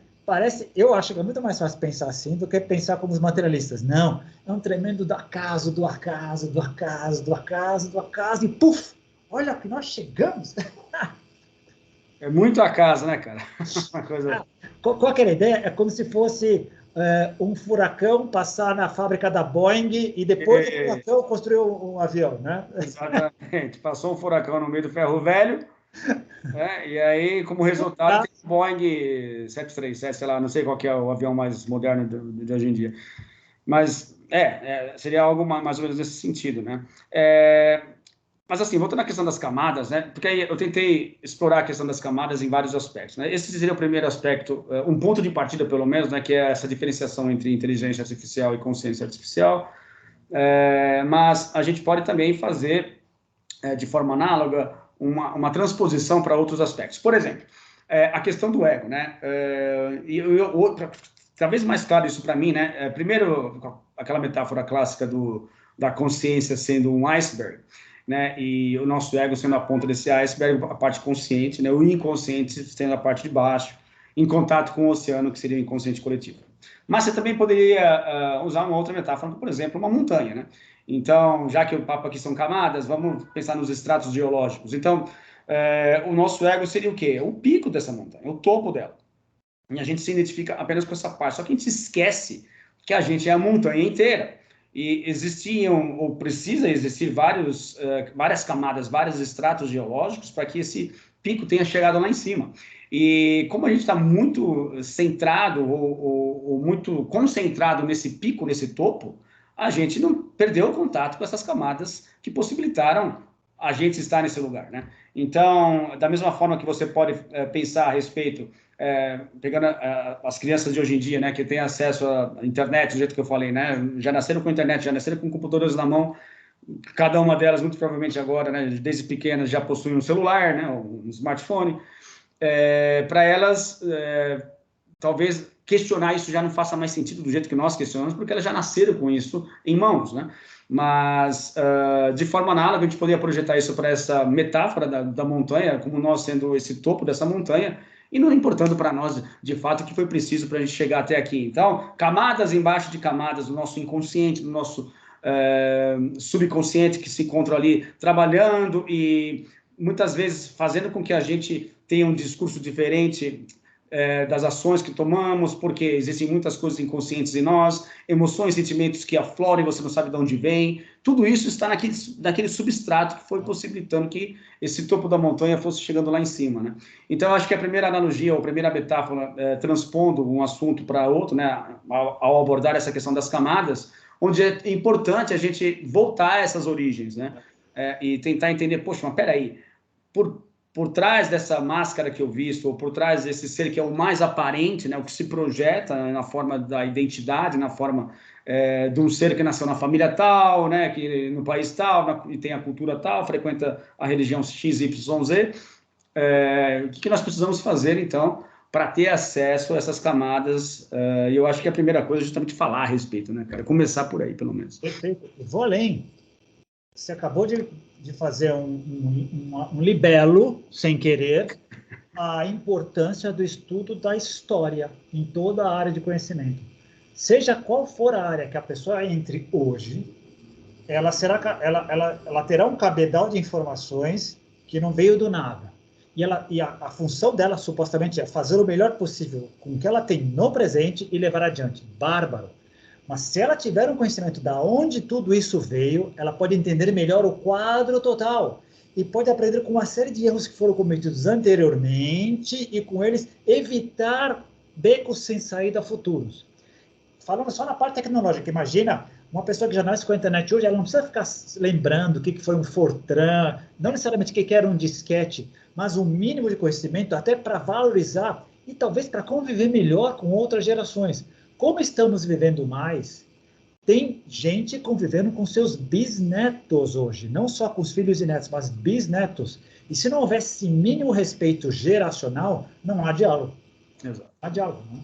Eu acho que é muito mais fácil pensar assim do que pensar como os materialistas. Não, é um tremendo do acaso, do acaso, do acaso, do acaso, do acaso, e puf! Olha que nós chegamos! É muito acaso, né, cara? Uma coisa... Qual que era a ideia? É como se fosse um furacão passar na fábrica da Boeing e depois do furacão construir um avião, né? Exatamente. Passou um furacão no meio do ferro velho, né? E aí, como resultado, tem o Boeing 737, sei lá, não sei qual que é o avião mais moderno de hoje em dia. Mas, seria algo mais ou menos nesse sentido, né? Mas, assim, voltando à questão das camadas, né? Porque aí eu tentei explorar a questão das camadas em vários aspectos, né? Esse seria o primeiro aspecto, um ponto de partida, pelo menos, né? Que é essa diferenciação entre inteligência artificial e consciência artificial. Mas a gente pode também fazer, de forma análoga, uma transposição para outros aspectos. Por exemplo, a questão do ego, né? Talvez mais claro isso para mim, né? Primeiro, aquela metáfora clássica da consciência sendo um iceberg, né? E o nosso ego sendo a ponta desse iceberg, a parte consciente, né? O inconsciente sendo a parte de baixo, em contato com o oceano, que seria o inconsciente coletivo. Mas você também poderia usar uma outra metáfora, por exemplo, uma montanha, né? Então, já que o papo aqui são camadas, vamos pensar nos estratos geológicos. Então, o nosso ego seria o quê? O pico dessa montanha, o topo dela. E a gente se identifica apenas com essa parte. Só que a gente esquece que a gente é a montanha inteira. E existiam, ou precisa existir, várias camadas, vários estratos geológicos para que esse pico tenha chegado lá em cima. E como a gente está muito centrado ou muito concentrado nesse pico, nesse topo, a gente não perdeu o contato com essas camadas que possibilitaram a gente estar nesse lugar, né? Então, da mesma forma que você pode pensar a respeito, pegando as crianças de hoje em dia, né, que têm acesso à internet, do jeito que eu falei, né, já nasceram com internet, já nasceram com computadores na mão, cada uma delas, muito provavelmente agora, né, desde pequenas, já possuem um celular, né, um smartphone. Para elas, talvez questionar isso já não faça mais sentido do jeito que nós questionamos, porque elas já nasceram com isso em mãos, né? Mas, de forma análoga, a gente poderia projetar isso para essa metáfora da montanha, como nós sendo esse topo dessa montanha, e não importando para nós, de fato, o que foi preciso para a gente chegar até aqui. Então, camadas embaixo de camadas do nosso inconsciente, do nosso subconsciente, que se encontram ali trabalhando e muitas vezes fazendo com que a gente tenha um discurso diferente das ações que tomamos, porque existem muitas coisas inconscientes em nós, emoções, sentimentos que afloram e você não sabe de onde vem. Tudo isso está naquele substrato que foi possibilitando que esse topo da montanha fosse chegando lá em cima, né? Então, eu acho que a primeira analogia, ou a primeira metáfora, transpondo um assunto para outro, né, ao abordar essa questão das camadas, onde é importante a gente voltar a essas origens, né? E tentar entender, poxa, mas peraí, por trás dessa máscara que eu visto, ou por trás desse ser que é o mais aparente, né, o que se projeta na forma da identidade, na forma de um ser que nasceu na família tal, né, que no país tal, e tem a cultura tal, frequenta a religião XYZ, o que nós precisamos fazer, então, para ter acesso a essas camadas. E eu acho que a primeira coisa é justamente falar a respeito, né, cara? Começar por aí, pelo menos. Perfeito. Vou além. Você acabou de fazer um libelo, sem querer, a importância do estudo da história em toda a área de conhecimento. Seja qual for a área que a pessoa entre hoje, ela terá um cabedal de informações que não veio do nada. E a função dela, supostamente, é fazer o melhor possível com o que ela tem no presente e levar adiante. Bárbaro. Mas se ela tiver um conhecimento de onde tudo isso veio, ela pode entender melhor o quadro total e pode aprender com uma série de erros que foram cometidos anteriormente e com eles evitar becos sem saída futuros. Falando só na parte tecnológica, imagina uma pessoa que já nasce com a internet hoje, ela não precisa ficar lembrando o que foi um Fortran, não necessariamente o que era um disquete, mas um mínimo de conhecimento até para valorizar e talvez para conviver melhor com outras gerações. Como estamos vivendo mais, tem gente convivendo com seus bisnetos hoje, não só com os filhos e netos, mas bisnetos. E se não houvesse esse mínimo respeito geracional, não há diálogo. Exato. Não há diálogo, né?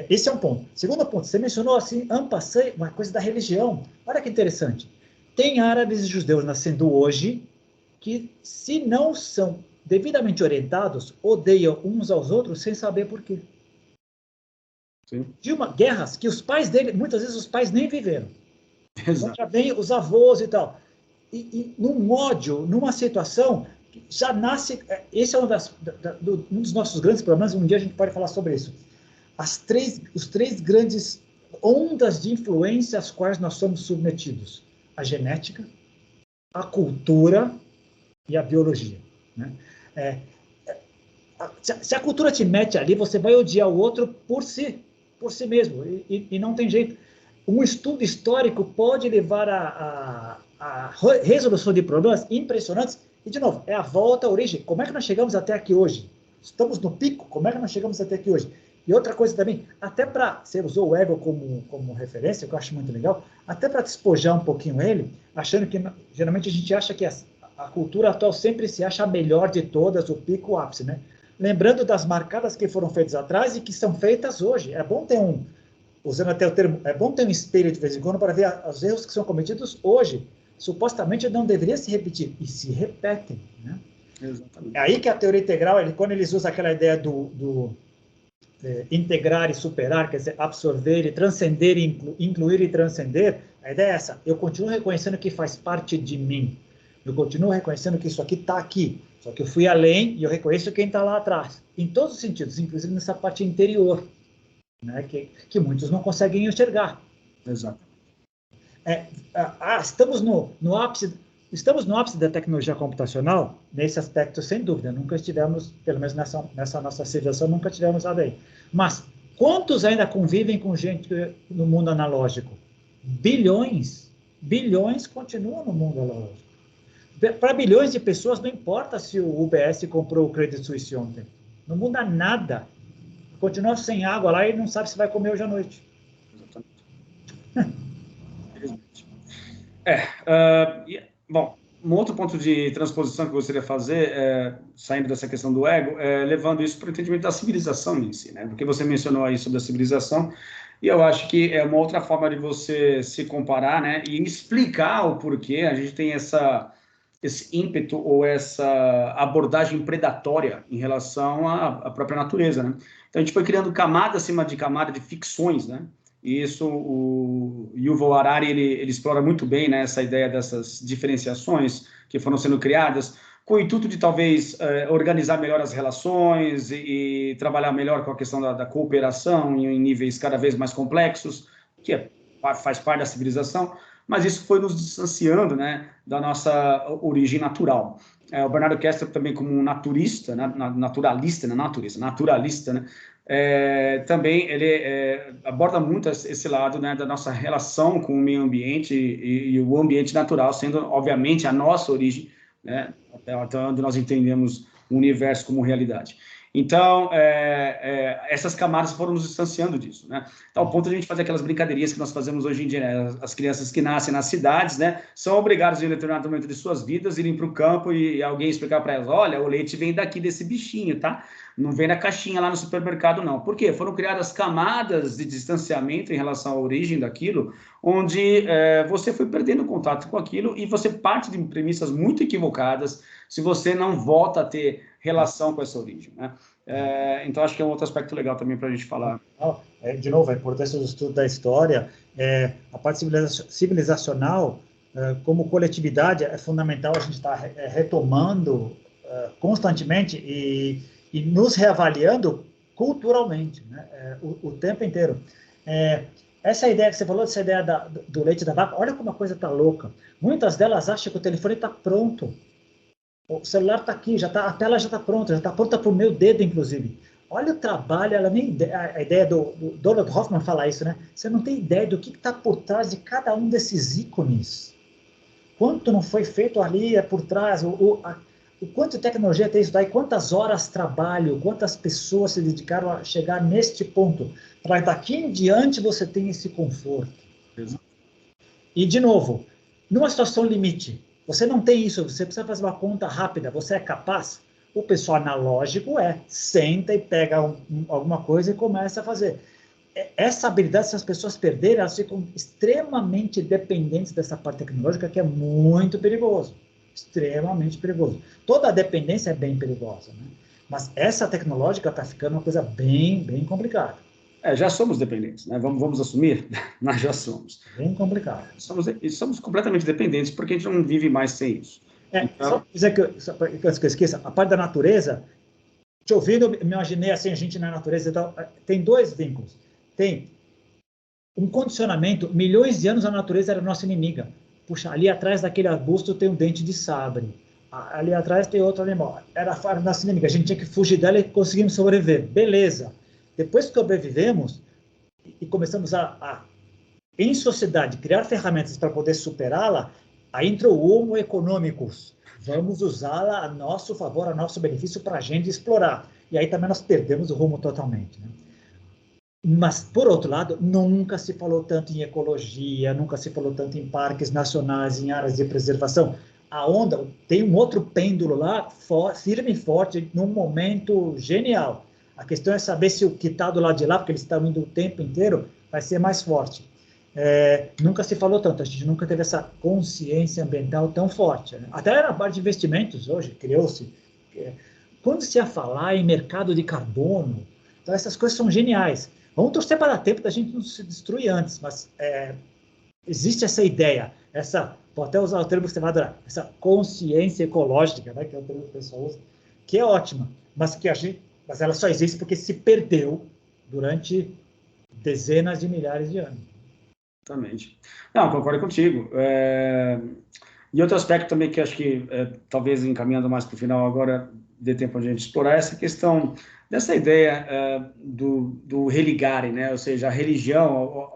Esse é um ponto. Segundo ponto, você mencionou assim, en passant, uma coisa da religião. Olha que interessante. Tem árabes e judeus nascendo hoje que, se não são devidamente orientados, odeiam uns aos outros sem saber por quê. Sim. De guerras que os pais dele, muitas vezes os pais nem viveram. Exato. Já vem os avós e tal. E num ódio, numa situação, já nasce... Esse é um dos nossos grandes problemas, um dia a gente pode falar sobre isso. Os três grandes ondas de influência às quais nós somos submetidos: a genética, a cultura e a biologia. Né? Se a cultura te mete ali, você vai odiar o outro por si mesmo, e não tem jeito. Um estudo histórico pode levar a resolução de problemas impressionantes, e, de novo, é a volta à origem. Como é que nós chegamos até aqui hoje? Estamos no pico, como é que nós chegamos até aqui hoje? E outra coisa também, até para, você usou o ego como referência, que eu acho muito legal, até para despojar um pouquinho ele, achando que, geralmente a gente acha que a cultura atual sempre se acha a melhor de todas, o pico, o ápice, né? Lembrando das marcadas que foram feitas atrás e que são feitas hoje. É bom ter usando até o termo, é bom ter um espelho de vez em quando para ver os erros que são cometidos hoje. Supostamente não deveria se repetir, e se repetem, né? Exatamente. É aí que a teoria integral, quando eles usam aquela ideia do integrar e superar, quer dizer, absorver e transcender, incluir e transcender, a ideia é essa: eu continuo reconhecendo que faz parte de mim, eu continuo reconhecendo que isso aqui está aqui, só que eu fui além e eu reconheço quem está lá atrás, em todos os sentidos, inclusive nessa parte interior, né, que muitos não conseguem enxergar. Exato. Estamos no ápice da tecnologia computacional, nesse aspecto, sem dúvida. Nunca estivemos, pelo menos nessa nossa civilização, nunca tivemos nada aí. Mas quantos ainda convivem com gente no mundo analógico? Bilhões. Bilhões continuam no mundo analógico. Para bilhões de pessoas, não importa se o UBS comprou o Credit Suisse ontem. Não muda nada. Continua sem água lá e não sabe se vai comer hoje à noite. Bom, um outro ponto de transposição que eu gostaria de fazer, saindo dessa questão do ego, levando isso para o entendimento da civilização em si, né? Porque você mencionou aí sobre a civilização, e eu acho que é uma outra forma de você se comparar, né? E explicar o porquê a gente tem esse ímpeto ou essa abordagem predatória em relação à própria natureza, né? Então, a gente foi criando camada acima de camada de ficções, né? E isso, o Yuval Harari, ele explora muito bem, né, essa ideia dessas diferenciações que foram sendo criadas, com o intuito de talvez organizar melhor as relações e trabalhar melhor com a questão da cooperação em níveis cada vez mais complexos, que faz parte da civilização, mas isso foi nos distanciando, né, da nossa origem natural. O Bernardo Kessler também, como um naturalista, né, também ele aborda muito esse lado, né, da nossa relação com o meio ambiente e o ambiente natural, sendo, obviamente, a nossa origem, né, até onde nós entendemos o universo como realidade. Então, essas camadas foram nos distanciando disso, né? Ao ponto de a gente fazer aquelas brincadeirinhas que nós fazemos hoje em dia, né? As crianças que nascem nas cidades, né, são obrigadas em um determinado momento de suas vidas irem para o campo e alguém explicar para elas, olha, o leite vem daqui desse bichinho, tá? Não vem na caixinha lá no supermercado, não. Por quê? Foram criadas camadas de distanciamento em relação à origem daquilo, onde você foi perdendo contato com aquilo e você parte de premissas muito equivocadas se você não volta a ter relação com essa origem, né? Então, acho que é um outro aspecto legal também para a gente falar. De novo, a importância do estudo da história, a parte civilizacional, como coletividade, é fundamental a gente estar retomando constantemente e nos reavaliando culturalmente, né? O tempo inteiro. Essa ideia que você falou, essa ideia do leite da vaca, olha como a coisa está louca. Muitas delas acham que o telefone está pronto. O celular está aqui, a tela já está pronta para o meu dedo, inclusive. Olha o trabalho, a ideia do Donald Hoffman fala isso, né? Você não tem ideia do que está por trás de cada um desses ícones. Quanto não foi feito ali por trás, o quanto de tecnologia tem isso daí, quantas horas de trabalho, quantas pessoas se dedicaram a chegar neste ponto, para daqui em diante você tem esse conforto. Exato. E, de novo, numa situação limite, você não tem isso, você precisa fazer uma conta rápida, você é capaz? O pessoal analógico senta e pega alguma coisa e começa a fazer. Essa habilidade, se as pessoas perderem, elas ficam extremamente dependentes dessa parte tecnológica, que é muito perigoso. Extremamente perigoso. Toda a dependência é bem perigosa, né? Mas essa tecnológica está ficando uma coisa bem, bem complicada. Já somos dependentes, né? Vamos assumir, nós já somos. Bem complicado. Somos completamente dependentes porque a gente não vive mais sem isso. Então... Só dizer que eu esqueça, a parte da natureza, te ouvindo, eu me imaginei assim, a gente na natureza e tal, tem dois vínculos. Tem um condicionamento, milhões de anos a natureza era nossa inimiga. Puxa, ali atrás daquele arbusto tem um dente de sabre. Ali atrás tem outro animal. Era a nossa inimiga, a gente tinha que fugir dela e conseguimos sobreviver. Beleza. Depois que sobrevivemos e começamos em sociedade, criar ferramentas para poder superá-la, aí entrou o Homo economicus. Vamos usá-la a nosso favor, a nosso benefício para a gente explorar. E aí também nós perdemos o rumo totalmente, né? Mas, por outro lado, nunca se falou tanto em ecologia, nunca se falou tanto em parques nacionais, em áreas de preservação. A onda, tem um outro pêndulo lá, firme e forte, num momento genial. A questão é saber se o que está do lado de lá, porque eles estão indo o tempo inteiro, vai ser mais forte. Nunca se falou tanto, a gente nunca teve essa consciência ambiental tão forte, né? Até na parte de investimentos, hoje, criou-se. Quando se ia falar em mercado de carbono, então essas coisas são geniais. Vamos torcer para dar tempo da gente não se destruir antes, mas existe essa ideia, vou até usar o termo que você vai adorar, essa consciência ecológica, né, que é o termo que o pessoal usa, que é ótima, mas ela só existe porque se perdeu durante dezenas de milhares de anos. Exatamente. Não, concordo contigo. E outro aspecto também que acho que, talvez encaminhando mais para o final agora, dê tempo a gente explorar, essa questão dessa ideia do religare, né? Ou seja, a religião,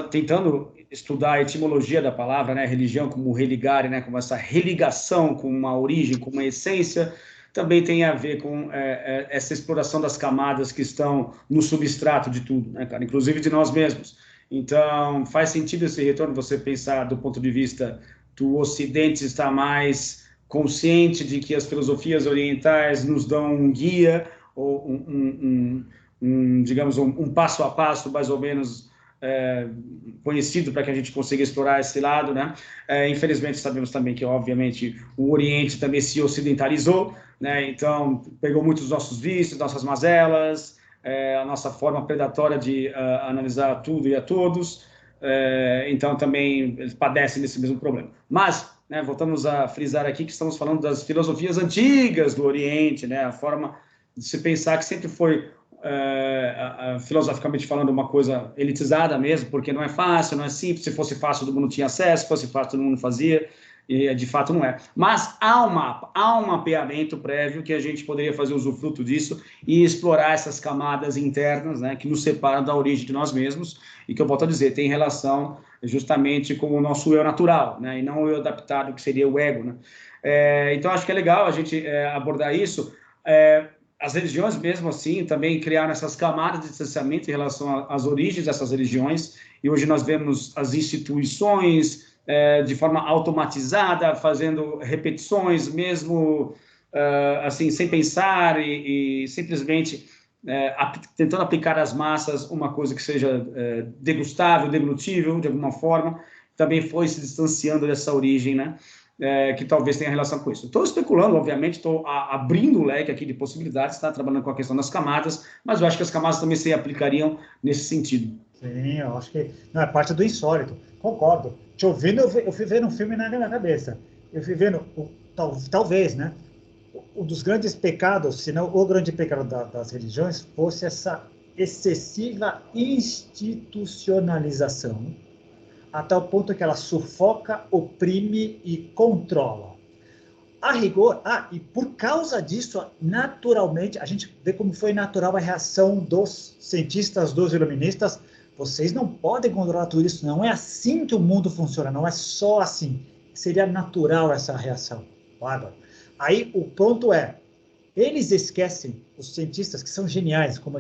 tentando estudar a etimologia da palavra, né? Religião como religare, né? Como essa religação com uma origem, com uma essência, também tem a ver com essa exploração das camadas que estão no substrato de tudo, né, cara? Inclusive de nós mesmos. Então, faz sentido esse retorno, você pensar do ponto de vista do Ocidente estar mais consciente de que as filosofias orientais nos dão um guia, ou digamos, um passo a passo, mais ou menos, conhecido para que a gente consiga explorar esse lado, né? Infelizmente, sabemos também que, obviamente, o Oriente também se ocidentalizou, né? Então, pegou muitos dos nossos vícios, nossas mazelas, a nossa forma predatória de analisar tudo e a todos, então também eles padecem desse mesmo problema. Mas, né, voltamos a frisar aqui que estamos falando das filosofias antigas do Oriente, né, a forma de se pensar que sempre foi, filosoficamente falando, uma coisa elitizada mesmo, porque não é fácil, não é simples, se fosse fácil todo mundo tinha acesso, se fosse fácil todo mundo fazia, e de fato não é. Mas há um mapeamento prévio que a gente poderia fazer usufruto disso e explorar essas camadas internas, né, que nos separam da origem de nós mesmos, e que eu volto a dizer, tem relação justamente com o nosso eu natural, né, e não o eu adaptado, que seria o ego, né? Então, acho que é legal a gente abordar isso. as religiões mesmo assim também criaram essas camadas de distanciamento em relação às origens dessas religiões, e hoje nós vemos as instituições de forma automatizada, fazendo repetições mesmo, assim, sem pensar e simplesmente tentando aplicar às massas uma coisa que seja degustável, deglutível de alguma forma, também foi se distanciando dessa origem, né? Que talvez tenha relação com isso. Estou especulando, obviamente, estou abrindo o leque aqui de possibilidades, está trabalhando com a questão das camadas, mas eu acho que as camadas também se aplicariam nesse sentido. Sim, eu acho que não, é parte do insólito. Concordo. Te ouvindo, eu fui vendo um filme na minha cabeça. Eu fui vendo, talvez, né? Um dos grandes pecados, se não o grande pecado das religiões, fosse essa excessiva institucionalização, a tal ponto que ela sufoca, oprime e controla. A rigor, e por causa disso, naturalmente, a gente vê como foi natural a reação dos cientistas, dos iluministas. Vocês não podem controlar tudo isso, não é assim que o mundo funciona, não é só assim. Seria natural essa reação. Bárbaro. Aí o ponto é, eles esquecem, os cientistas que são geniais, como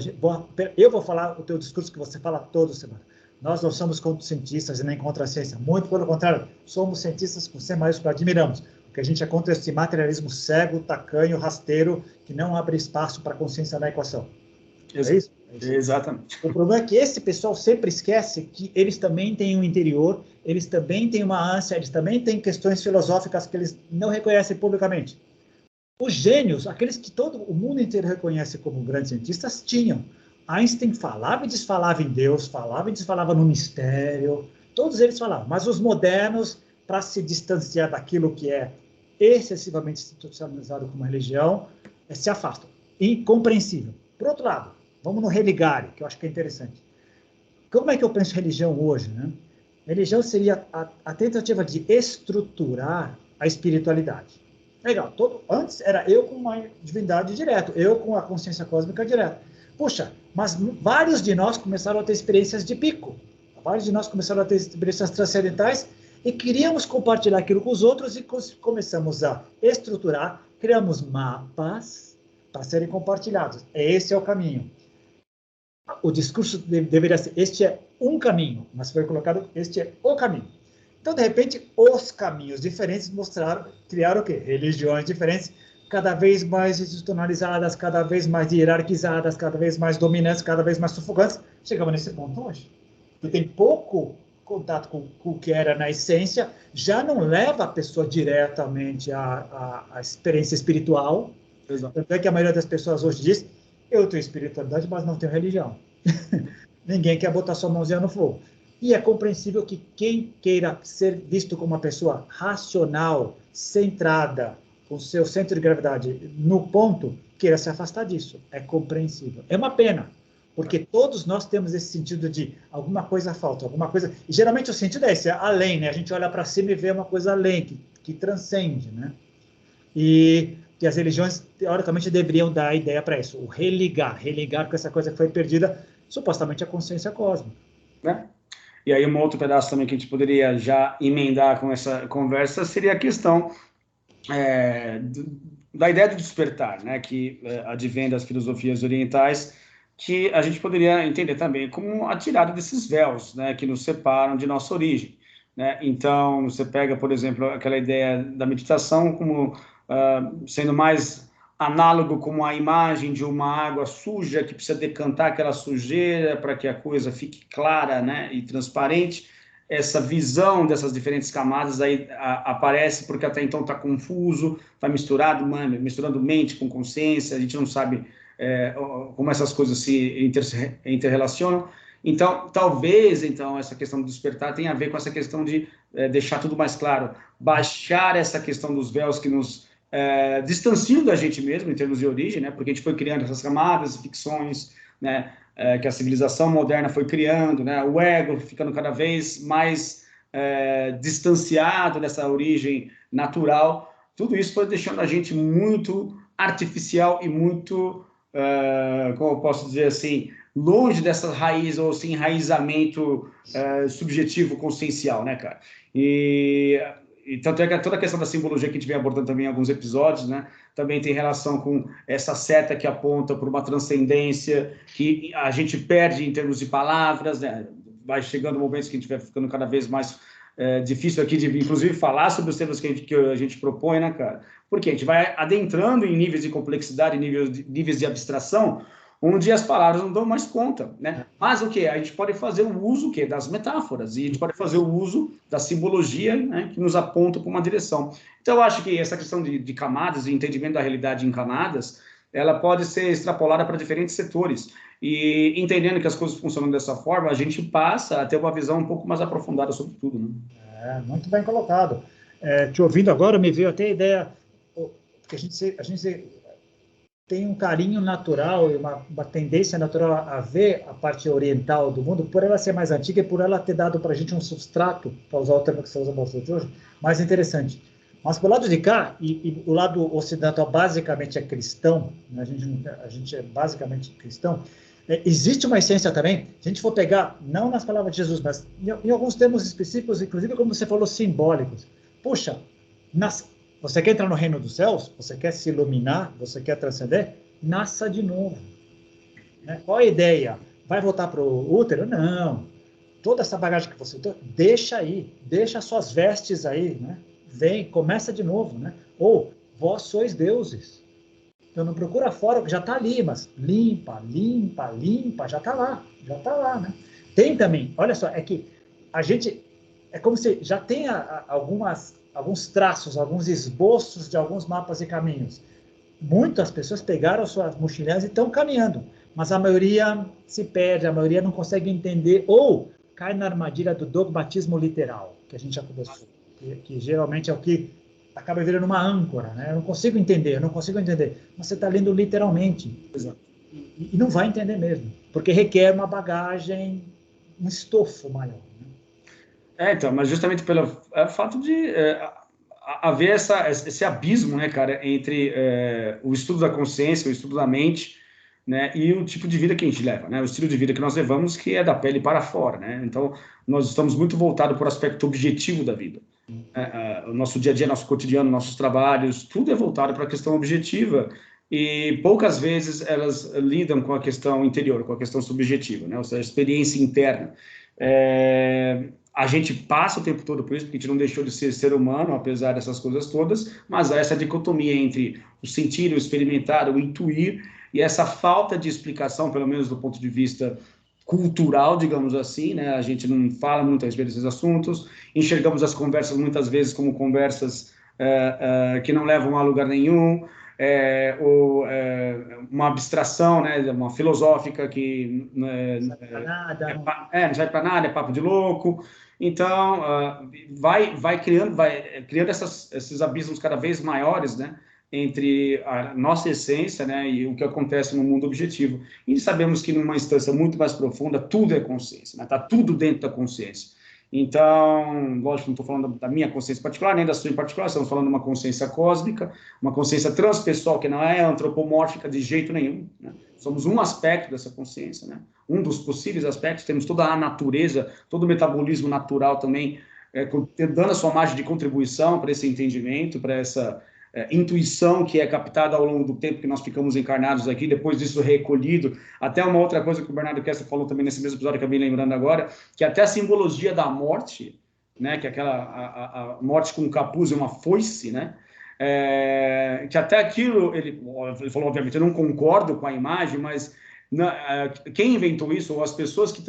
eu vou falar o teu discurso que você fala toda semana. Nós não somos contra os cientistas e nem contra a ciência, muito pelo contrário, somos cientistas com C maiúsculo, admiramos. O que a gente é contra esse materialismo cego, tacanho, rasteiro, que não abre espaço para a consciência na equação. É isso? É isso? Exatamente. O problema é que esse pessoal sempre esquece que eles também têm um interior, eles também têm uma ânsia, eles também têm questões filosóficas que eles não reconhecem publicamente. Os gênios, aqueles que todo o mundo inteiro reconhece como grandes cientistas, tinham. Einstein falava e desfalava em Deus, falava e desfalava no mistério, todos eles falavam. Mas os modernos, para se distanciar daquilo que é excessivamente institucionalizado como religião, se afastam. Incompreensível. Por outro lado, vamos no religare, que eu acho que é interessante. Como é que eu penso religião hoje, né? Religião seria a tentativa de estruturar a espiritualidade. Legal, antes era eu com uma divindade direto, eu com a consciência cósmica direto. Puxa, mas vários de nós começaram a ter experiências de pico, vários de nós começaram a ter experiências transcendentais e queríamos compartilhar aquilo com os outros e começamos a estruturar, criamos mapas para serem compartilhados. Esse é o caminho. O discurso deveria ser, este é um caminho, mas foi colocado, este é o caminho. Então, de repente, os caminhos diferentes criaram o quê? Religiões diferentes, cada vez mais institucionalizadas, cada vez mais hierarquizadas, cada vez mais dominantes, cada vez mais sufocantes. Chegamos nesse ponto hoje. Que tem pouco contato com o que era na essência, já não leva a pessoa diretamente à experiência espiritual. Tanto é que a maioria das pessoas hoje diz, eu tenho espiritualidade, mas não tenho religião. Ninguém quer botar sua mãozinha no fogo. E é compreensível que quem queira ser visto como uma pessoa racional, centrada, com seu centro de gravidade no ponto, queira se afastar disso. É compreensível. É uma pena, porque todos nós temos esse sentido de alguma coisa falta, alguma coisa... E geralmente o sentido é esse, é além, né? A gente olha para cima e vê uma coisa além, que transcende, né? E que as religiões, teoricamente, deveriam dar a ideia para isso, o religar com essa coisa que foi perdida, supostamente a consciência cósmica. Né? E aí um outro pedaço também que a gente poderia já emendar com essa conversa seria a questão da ideia do despertar, né, que advém das filosofias orientais, que a gente poderia entender também como a tirada desses véus, né, que nos separam de nossa origem. Né? Então, você pega, por exemplo, aquela ideia da meditação como sendo mais análogo como a imagem de uma água suja que precisa decantar aquela sujeira para que a coisa fique clara, né, e transparente. Essa visão dessas diferentes camadas aí aparece porque até então está confuso, está misturando mente com consciência, a gente não sabe como essas coisas se interrelacionam. Então, talvez, essa questão do despertar tenha a ver com essa questão de deixar tudo mais claro, baixar essa questão dos véus que nos distanciam da gente mesmo, em termos de origem, né? Porque a gente foi criando essas camadas, ficções, né? Que a civilização moderna foi criando, né? O ego ficando cada vez mais distanciado dessa origem natural. Tudo isso foi deixando a gente muito artificial e muito, como eu posso dizer assim, longe dessa raiz ou esse enraizamento subjetivo consciencial, né, cara? E e tanto é que toda a questão da simbologia que a gente vem abordando também em alguns episódios, né, também tem relação com essa seta que aponta para uma transcendência que a gente perde em termos de palavras, né, vai chegando momentos que a gente vai ficando cada vez mais difícil aqui de, inclusive, falar sobre os temas que a gente propõe, né, cara? Porque a gente vai adentrando em níveis de complexidade, níveis de abstração, onde as palavras não dão mais conta, né? Mas o que? A gente pode fazer o uso das metáforas, e a gente pode fazer o uso da simbologia, né, que nos aponta para uma direção. Então, eu acho que essa questão de camadas, e entendimento da realidade em camadas, ela pode ser extrapolada para diferentes setores. E entendendo que as coisas funcionam dessa forma, a gente passa a ter uma visão um pouco mais aprofundada sobre tudo, né? Muito bem colocado. Te ouvindo agora, me veio até a ideia que a gente tem um carinho natural e uma tendência natural a ver a parte oriental do mundo, por ela ser mais antiga e por ela ter dado para a gente um substrato, para usar o termo que você usa bastante hoje, mais interessante. Mas, pelo lado de cá, e o lado ocidental basicamente é cristão, né? A gente é basicamente cristão, existe uma essência também, se a gente for pegar, não nas palavras de Jesus, mas em alguns termos específicos, inclusive, como você falou, simbólicos. Puxa, você quer entrar no reino dos céus? Você quer se iluminar? Você quer transcender? Nasça de novo. Né? Qual a ideia? Vai voltar para o útero? Não. Toda essa bagagem que você tem, deixa aí. Deixa suas vestes aí. Né? Vem, começa de novo. Né? Ou, vós sois deuses. Então não procura fora, que já está ali, mas limpa, já está lá. Já está lá. Né? Tem também, olha só, é que a gente, é como se já tenha alguns traços, alguns esboços de alguns mapas e caminhos. Muitas pessoas pegaram suas mochilas e estão caminhando, mas a maioria se perde, a maioria não consegue entender ou cai na armadilha do dogmatismo literal, que a gente já conversou, que geralmente é o que acaba virando uma âncora, né? Eu não consigo entender, mas você está lendo literalmente. Exato. E não vai entender mesmo, porque requer uma bagagem, um estofo maior. Então, mas justamente pelo fato de haver esse abismo, né, cara, entre o estudo da consciência, o estudo da mente, né, e o tipo de vida que a gente leva, né, o estilo de vida que nós levamos, que é da pele para fora, né, então nós estamos muito voltados para o aspecto objetivo da vida. O nosso dia a dia, nosso cotidiano, nossos trabalhos, tudo é voltado para a questão objetiva, e poucas vezes elas lidam com a questão interior, com a questão subjetiva, né, ou seja, a experiência interna. A gente passa o tempo todo por isso, porque a gente não deixou de ser humano, apesar dessas coisas todas, mas há essa dicotomia entre o sentir, o experimentar, o intuir, e essa falta de explicação, pelo menos do ponto de vista cultural, digamos assim, né? A gente não fala muito a respeito desses assuntos, enxergamos as conversas muitas vezes como conversas que não levam a lugar nenhum, ou uma abstração, né, uma filosófica que não serve para nada, é papo de louco. Então, vai criando esses abismos cada vez maiores, né, entre a nossa essência, né, e o que acontece no mundo objetivo. E sabemos que numa instância muito mais profunda, tudo é consciência, né, tá tudo dentro da consciência. Então, lógico, não estou falando da minha consciência particular, nem da sua em particular, estamos falando de uma consciência cósmica, uma consciência transpessoal, que não é antropomórfica de jeito nenhum, né? Somos um aspecto dessa consciência, né? Um dos possíveis aspectos, temos toda a natureza, todo o metabolismo natural também, dando a sua margem de contribuição para esse entendimento, para essa intuição que é captada ao longo do tempo que nós ficamos encarnados aqui, depois disso recolhido. Até uma outra coisa que o Bernardo Kessler falou também nesse mesmo episódio, que eu acabei lembrando agora, que até a simbologia da morte, né, que é a morte com um capuz e uma foice, né, que até aquilo, ele falou, obviamente, eu não concordo com a imagem, mas quem inventou isso, ou as pessoas que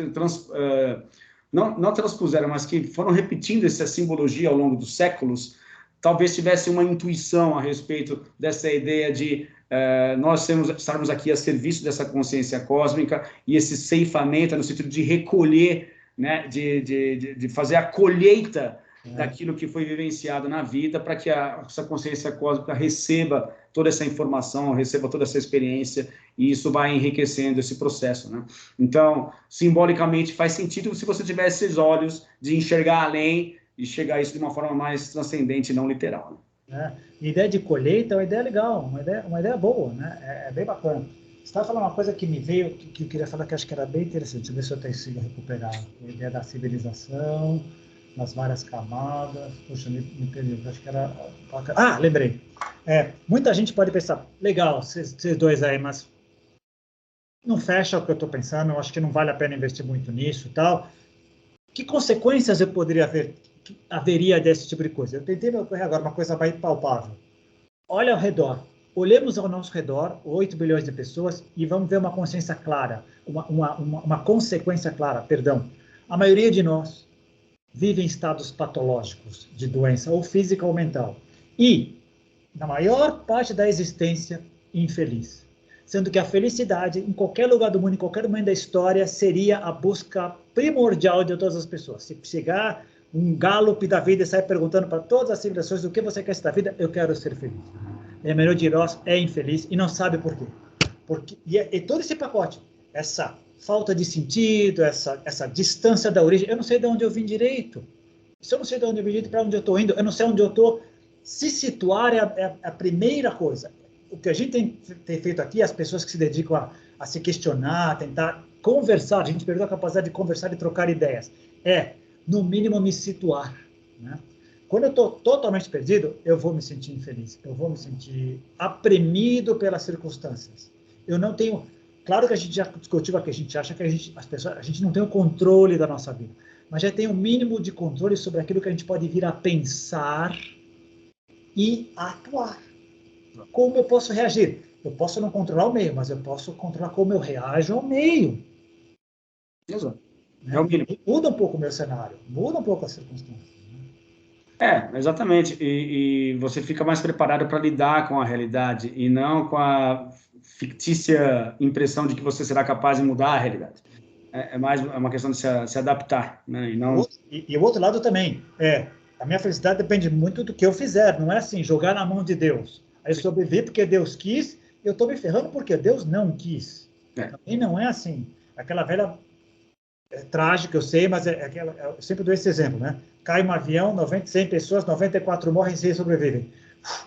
não transpuseram, mas que foram repetindo essa simbologia ao longo dos séculos, talvez tivesse uma intuição a respeito dessa ideia de nós estarmos aqui a serviço dessa consciência cósmica, e esse ceifamento no sentido de recolher, né, de fazer a colheita daquilo que foi vivenciado na vida, para que essa consciência cósmica receba toda essa informação, receba toda essa experiência, e isso vai enriquecendo esse processo, né? Então, simbolicamente, faz sentido se você tivesse esses olhos de enxergar além e chegar a isso de uma forma mais transcendente e não literal. Né? Ideia de colheita é uma ideia legal, uma ideia boa, né? É bem bacana. Você estava falando uma coisa que me veio, que eu queria falar, que acho que era bem interessante, deixa eu ver se eu consigo recuperar. A ideia da civilização, nas várias camadas. Puxa, me perdi, acho que era... lembrei. Muita gente pode pensar, legal, vocês dois aí, mas não fecha o que eu estou pensando, eu acho que não vale a pena investir muito nisso e tal. Que consequências haveria desse tipo de coisa? Eu tentei me ocorrer agora uma coisa mais palpável. Olha ao redor. Olhemos ao nosso redor, 8 bilhões de pessoas, e vamos ver uma consciência clara, uma consequência clara, perdão. A maioria de nós vive em estados patológicos de doença, ou física ou mental. E, na maior parte da existência, infeliz. Sendo que a felicidade, em qualquer lugar do mundo, em qualquer momento da história, seria a busca primordial de todas as pessoas. Se chegar um Gallup da vida e sair perguntando para todas as civilizações o que você quer ser da vida, eu quero ser feliz. E a maioria de nós é infeliz e não sabe por quê. E todo esse pacote, essa falta de sentido, essa distância da origem, eu não sei de onde eu vim direito. Se eu não sei de onde eu vim direito, para onde eu estou indo, eu não sei onde eu estou. Se situar é a primeira coisa. O que a gente tem feito aqui, as pessoas que se dedicam a se questionar, a tentar conversar, a gente perdeu a capacidade de conversar e trocar ideias, no mínimo, me situar, né? Quando eu estou totalmente perdido, eu vou me sentir infeliz, eu vou me sentir oprimido pelas circunstâncias. Eu não tenho... Claro que a gente já discutiu aqui, a gente acha que a gente não tem o controle da nossa vida, mas já tem o mínimo de controle sobre aquilo que a gente pode vir a pensar e atuar. Como eu posso reagir? Eu posso não controlar o meio, mas eu posso controlar como eu reajo ao meio. Exato. Né? Muda um pouco o meu cenário, muda um pouco as circunstâncias. Exatamente. E você fica mais preparado para lidar com a realidade e não com a fictícia impressão de que você será capaz de mudar a realidade. É mais uma questão de se adaptar, né? E o outro lado também, a minha felicidade depende muito do que eu fizer, não é assim, jogar na mão de Deus. Aí eu sobrevivi porque Deus quis, eu estou me ferrando porque Deus não quis. Também não é assim. Aquela velha trágica, eu sei, mas eu sempre dou esse exemplo, né? Cai um avião, 100 pessoas, 94 morrem e 6 sobrevivem.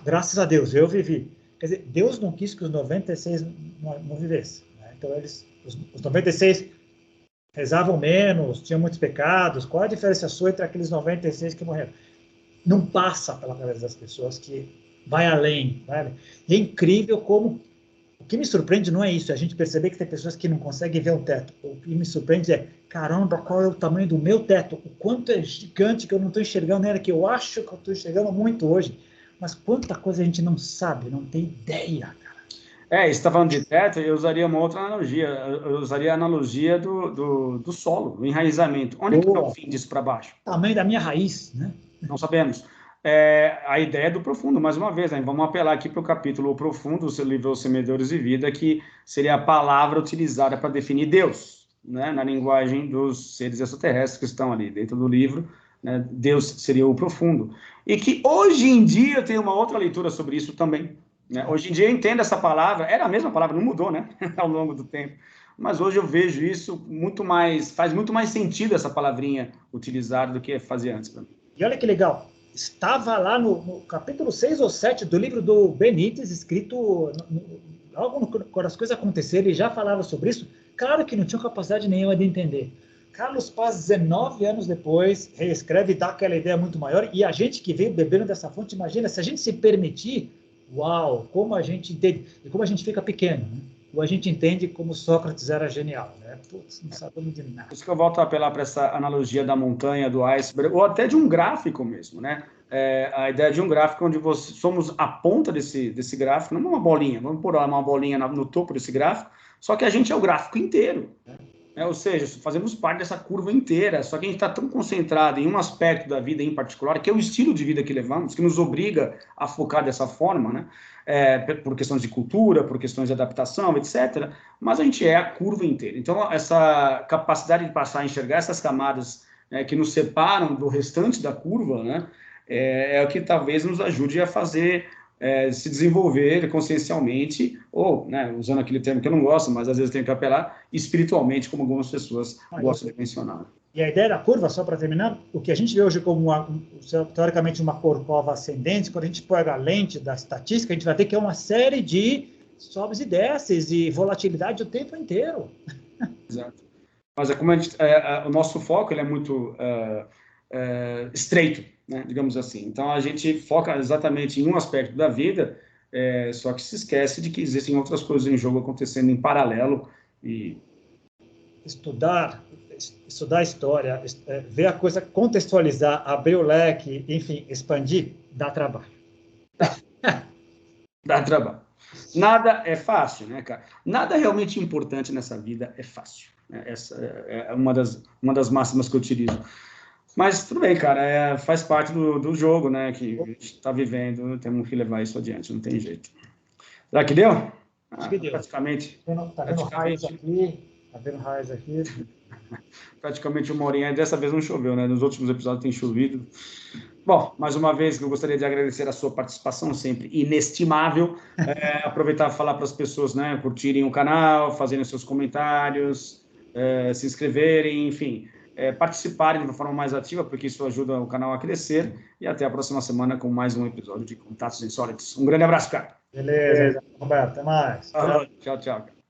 Graças a Deus, eu vivi. Quer dizer, Deus não quis que os 96 não vivessem. Né? Então, os 96 rezavam menos, tinham muitos pecados. Qual a diferença sua entre aqueles 96 que morreram? Não passa pela cabeça das pessoas que vai além. E é incrível como... O que me surpreende não é isso, é a gente perceber que tem pessoas que não conseguem ver o teto. O que me surpreende é, caramba, qual é o tamanho do meu teto? O quanto é gigante que eu não estou enxergando nela, que eu acho que eu estou enxergando muito hoje. Mas quanta coisa a gente não sabe, não tem ideia, cara. Você está falando de teto, eu usaria uma outra analogia. Eu usaria a analogia do solo, do enraizamento. Onde que está o fim disso para baixo? O tamanho da minha raiz, né? Não sabemos. A ideia é do profundo, mais uma vez, né? Vamos apelar aqui para o capítulo profundo, o livro Os Semedores de Vida, que seria a palavra utilizada para definir Deus, né? Na linguagem dos seres extraterrestres que estão ali dentro do livro, né? Deus seria o profundo. E que hoje em dia tem uma outra leitura sobre isso também, né? Hoje em dia eu entendo essa palavra, era a mesma palavra, não mudou, né? Ao longo do tempo. Mas hoje eu vejo isso faz muito mais sentido essa palavrinha utilizada do que fazia antes para mim. E olha que legal, estava lá no capítulo 6 ou 7 do livro do Benítez, escrito logo quando as coisas aconteceram, ele já falava sobre isso. Claro que não tinha capacidade nenhuma de entender. Carlos Paz, 19 anos depois, reescreve e dá aquela ideia muito maior, e a gente que veio bebendo dessa fonte, imagina, se a gente se permitir, uau, como a gente entende, e como a gente fica pequeno, né? Ou a gente entende como Sócrates era genial, né? Putz, não sabemos de nada. Por isso que eu volto a apelar para essa analogia da montanha, do iceberg, ou até de um gráfico mesmo, né? A ideia de um gráfico onde somos a ponta desse gráfico, não uma bolinha, vamos pôr uma bolinha no topo desse gráfico, só que a gente é o gráfico inteiro. Ou seja, fazemos parte dessa curva inteira, só que a gente está tão concentrado em um aspecto da vida em particular, que é o estilo de vida que levamos, que nos obriga a focar dessa forma, né? Por questões de cultura, por questões de adaptação, etc. Mas a gente é a curva inteira. Então, essa capacidade de passar a enxergar essas camadas, né, que nos separam do restante da curva, né, é o que talvez nos ajude a fazer... se desenvolver consciencialmente, ou, né, usando aquele termo que eu não gosto, mas às vezes tenho que apelar, espiritualmente, como algumas pessoas gostam de mencionar. E a ideia da curva, só para terminar, o que a gente vê hoje como, teoricamente, uma corcova ascendente, quando a gente põe a lente da estatística, a gente vai ver que é uma série de sobes e desces e volatilidade o tempo inteiro. Exato. Mas como o nosso foco ele é muito estreito, né, digamos assim. Então, a gente foca exatamente em um aspecto da vida, só que se esquece de que existem outras coisas em jogo acontecendo em paralelo. E estudar história, ver a coisa, contextualizar, abrir o leque, enfim, expandir, dá trabalho. Dá trabalho. Nada é fácil, né, cara? Nada realmente importante nessa vida é fácil. Essa é uma das máximas que eu utilizo. Mas tudo bem, cara, faz parte do jogo, né, que a gente está vivendo, temos que levar isso adiante, não tem jeito. Será que deu? Acho que deu. Praticamente. Tá vendo raios aqui? Tá vendo raios aqui? Praticamente 1 horinha. Dessa vez não choveu, né? Nos últimos episódios tem chovido. Bom, mais uma vez, eu gostaria de agradecer a sua participação, sempre inestimável. Aproveitar e falar para as pessoas, né, curtirem o canal, fazerem seus comentários, se inscreverem, enfim, participarem de uma forma mais ativa, porque isso ajuda o canal a crescer. E até a próxima semana com mais um episódio de Contatos Insólitos. Um grande abraço, cara. Beleza, Roberto, até mais. Tchau, tchau.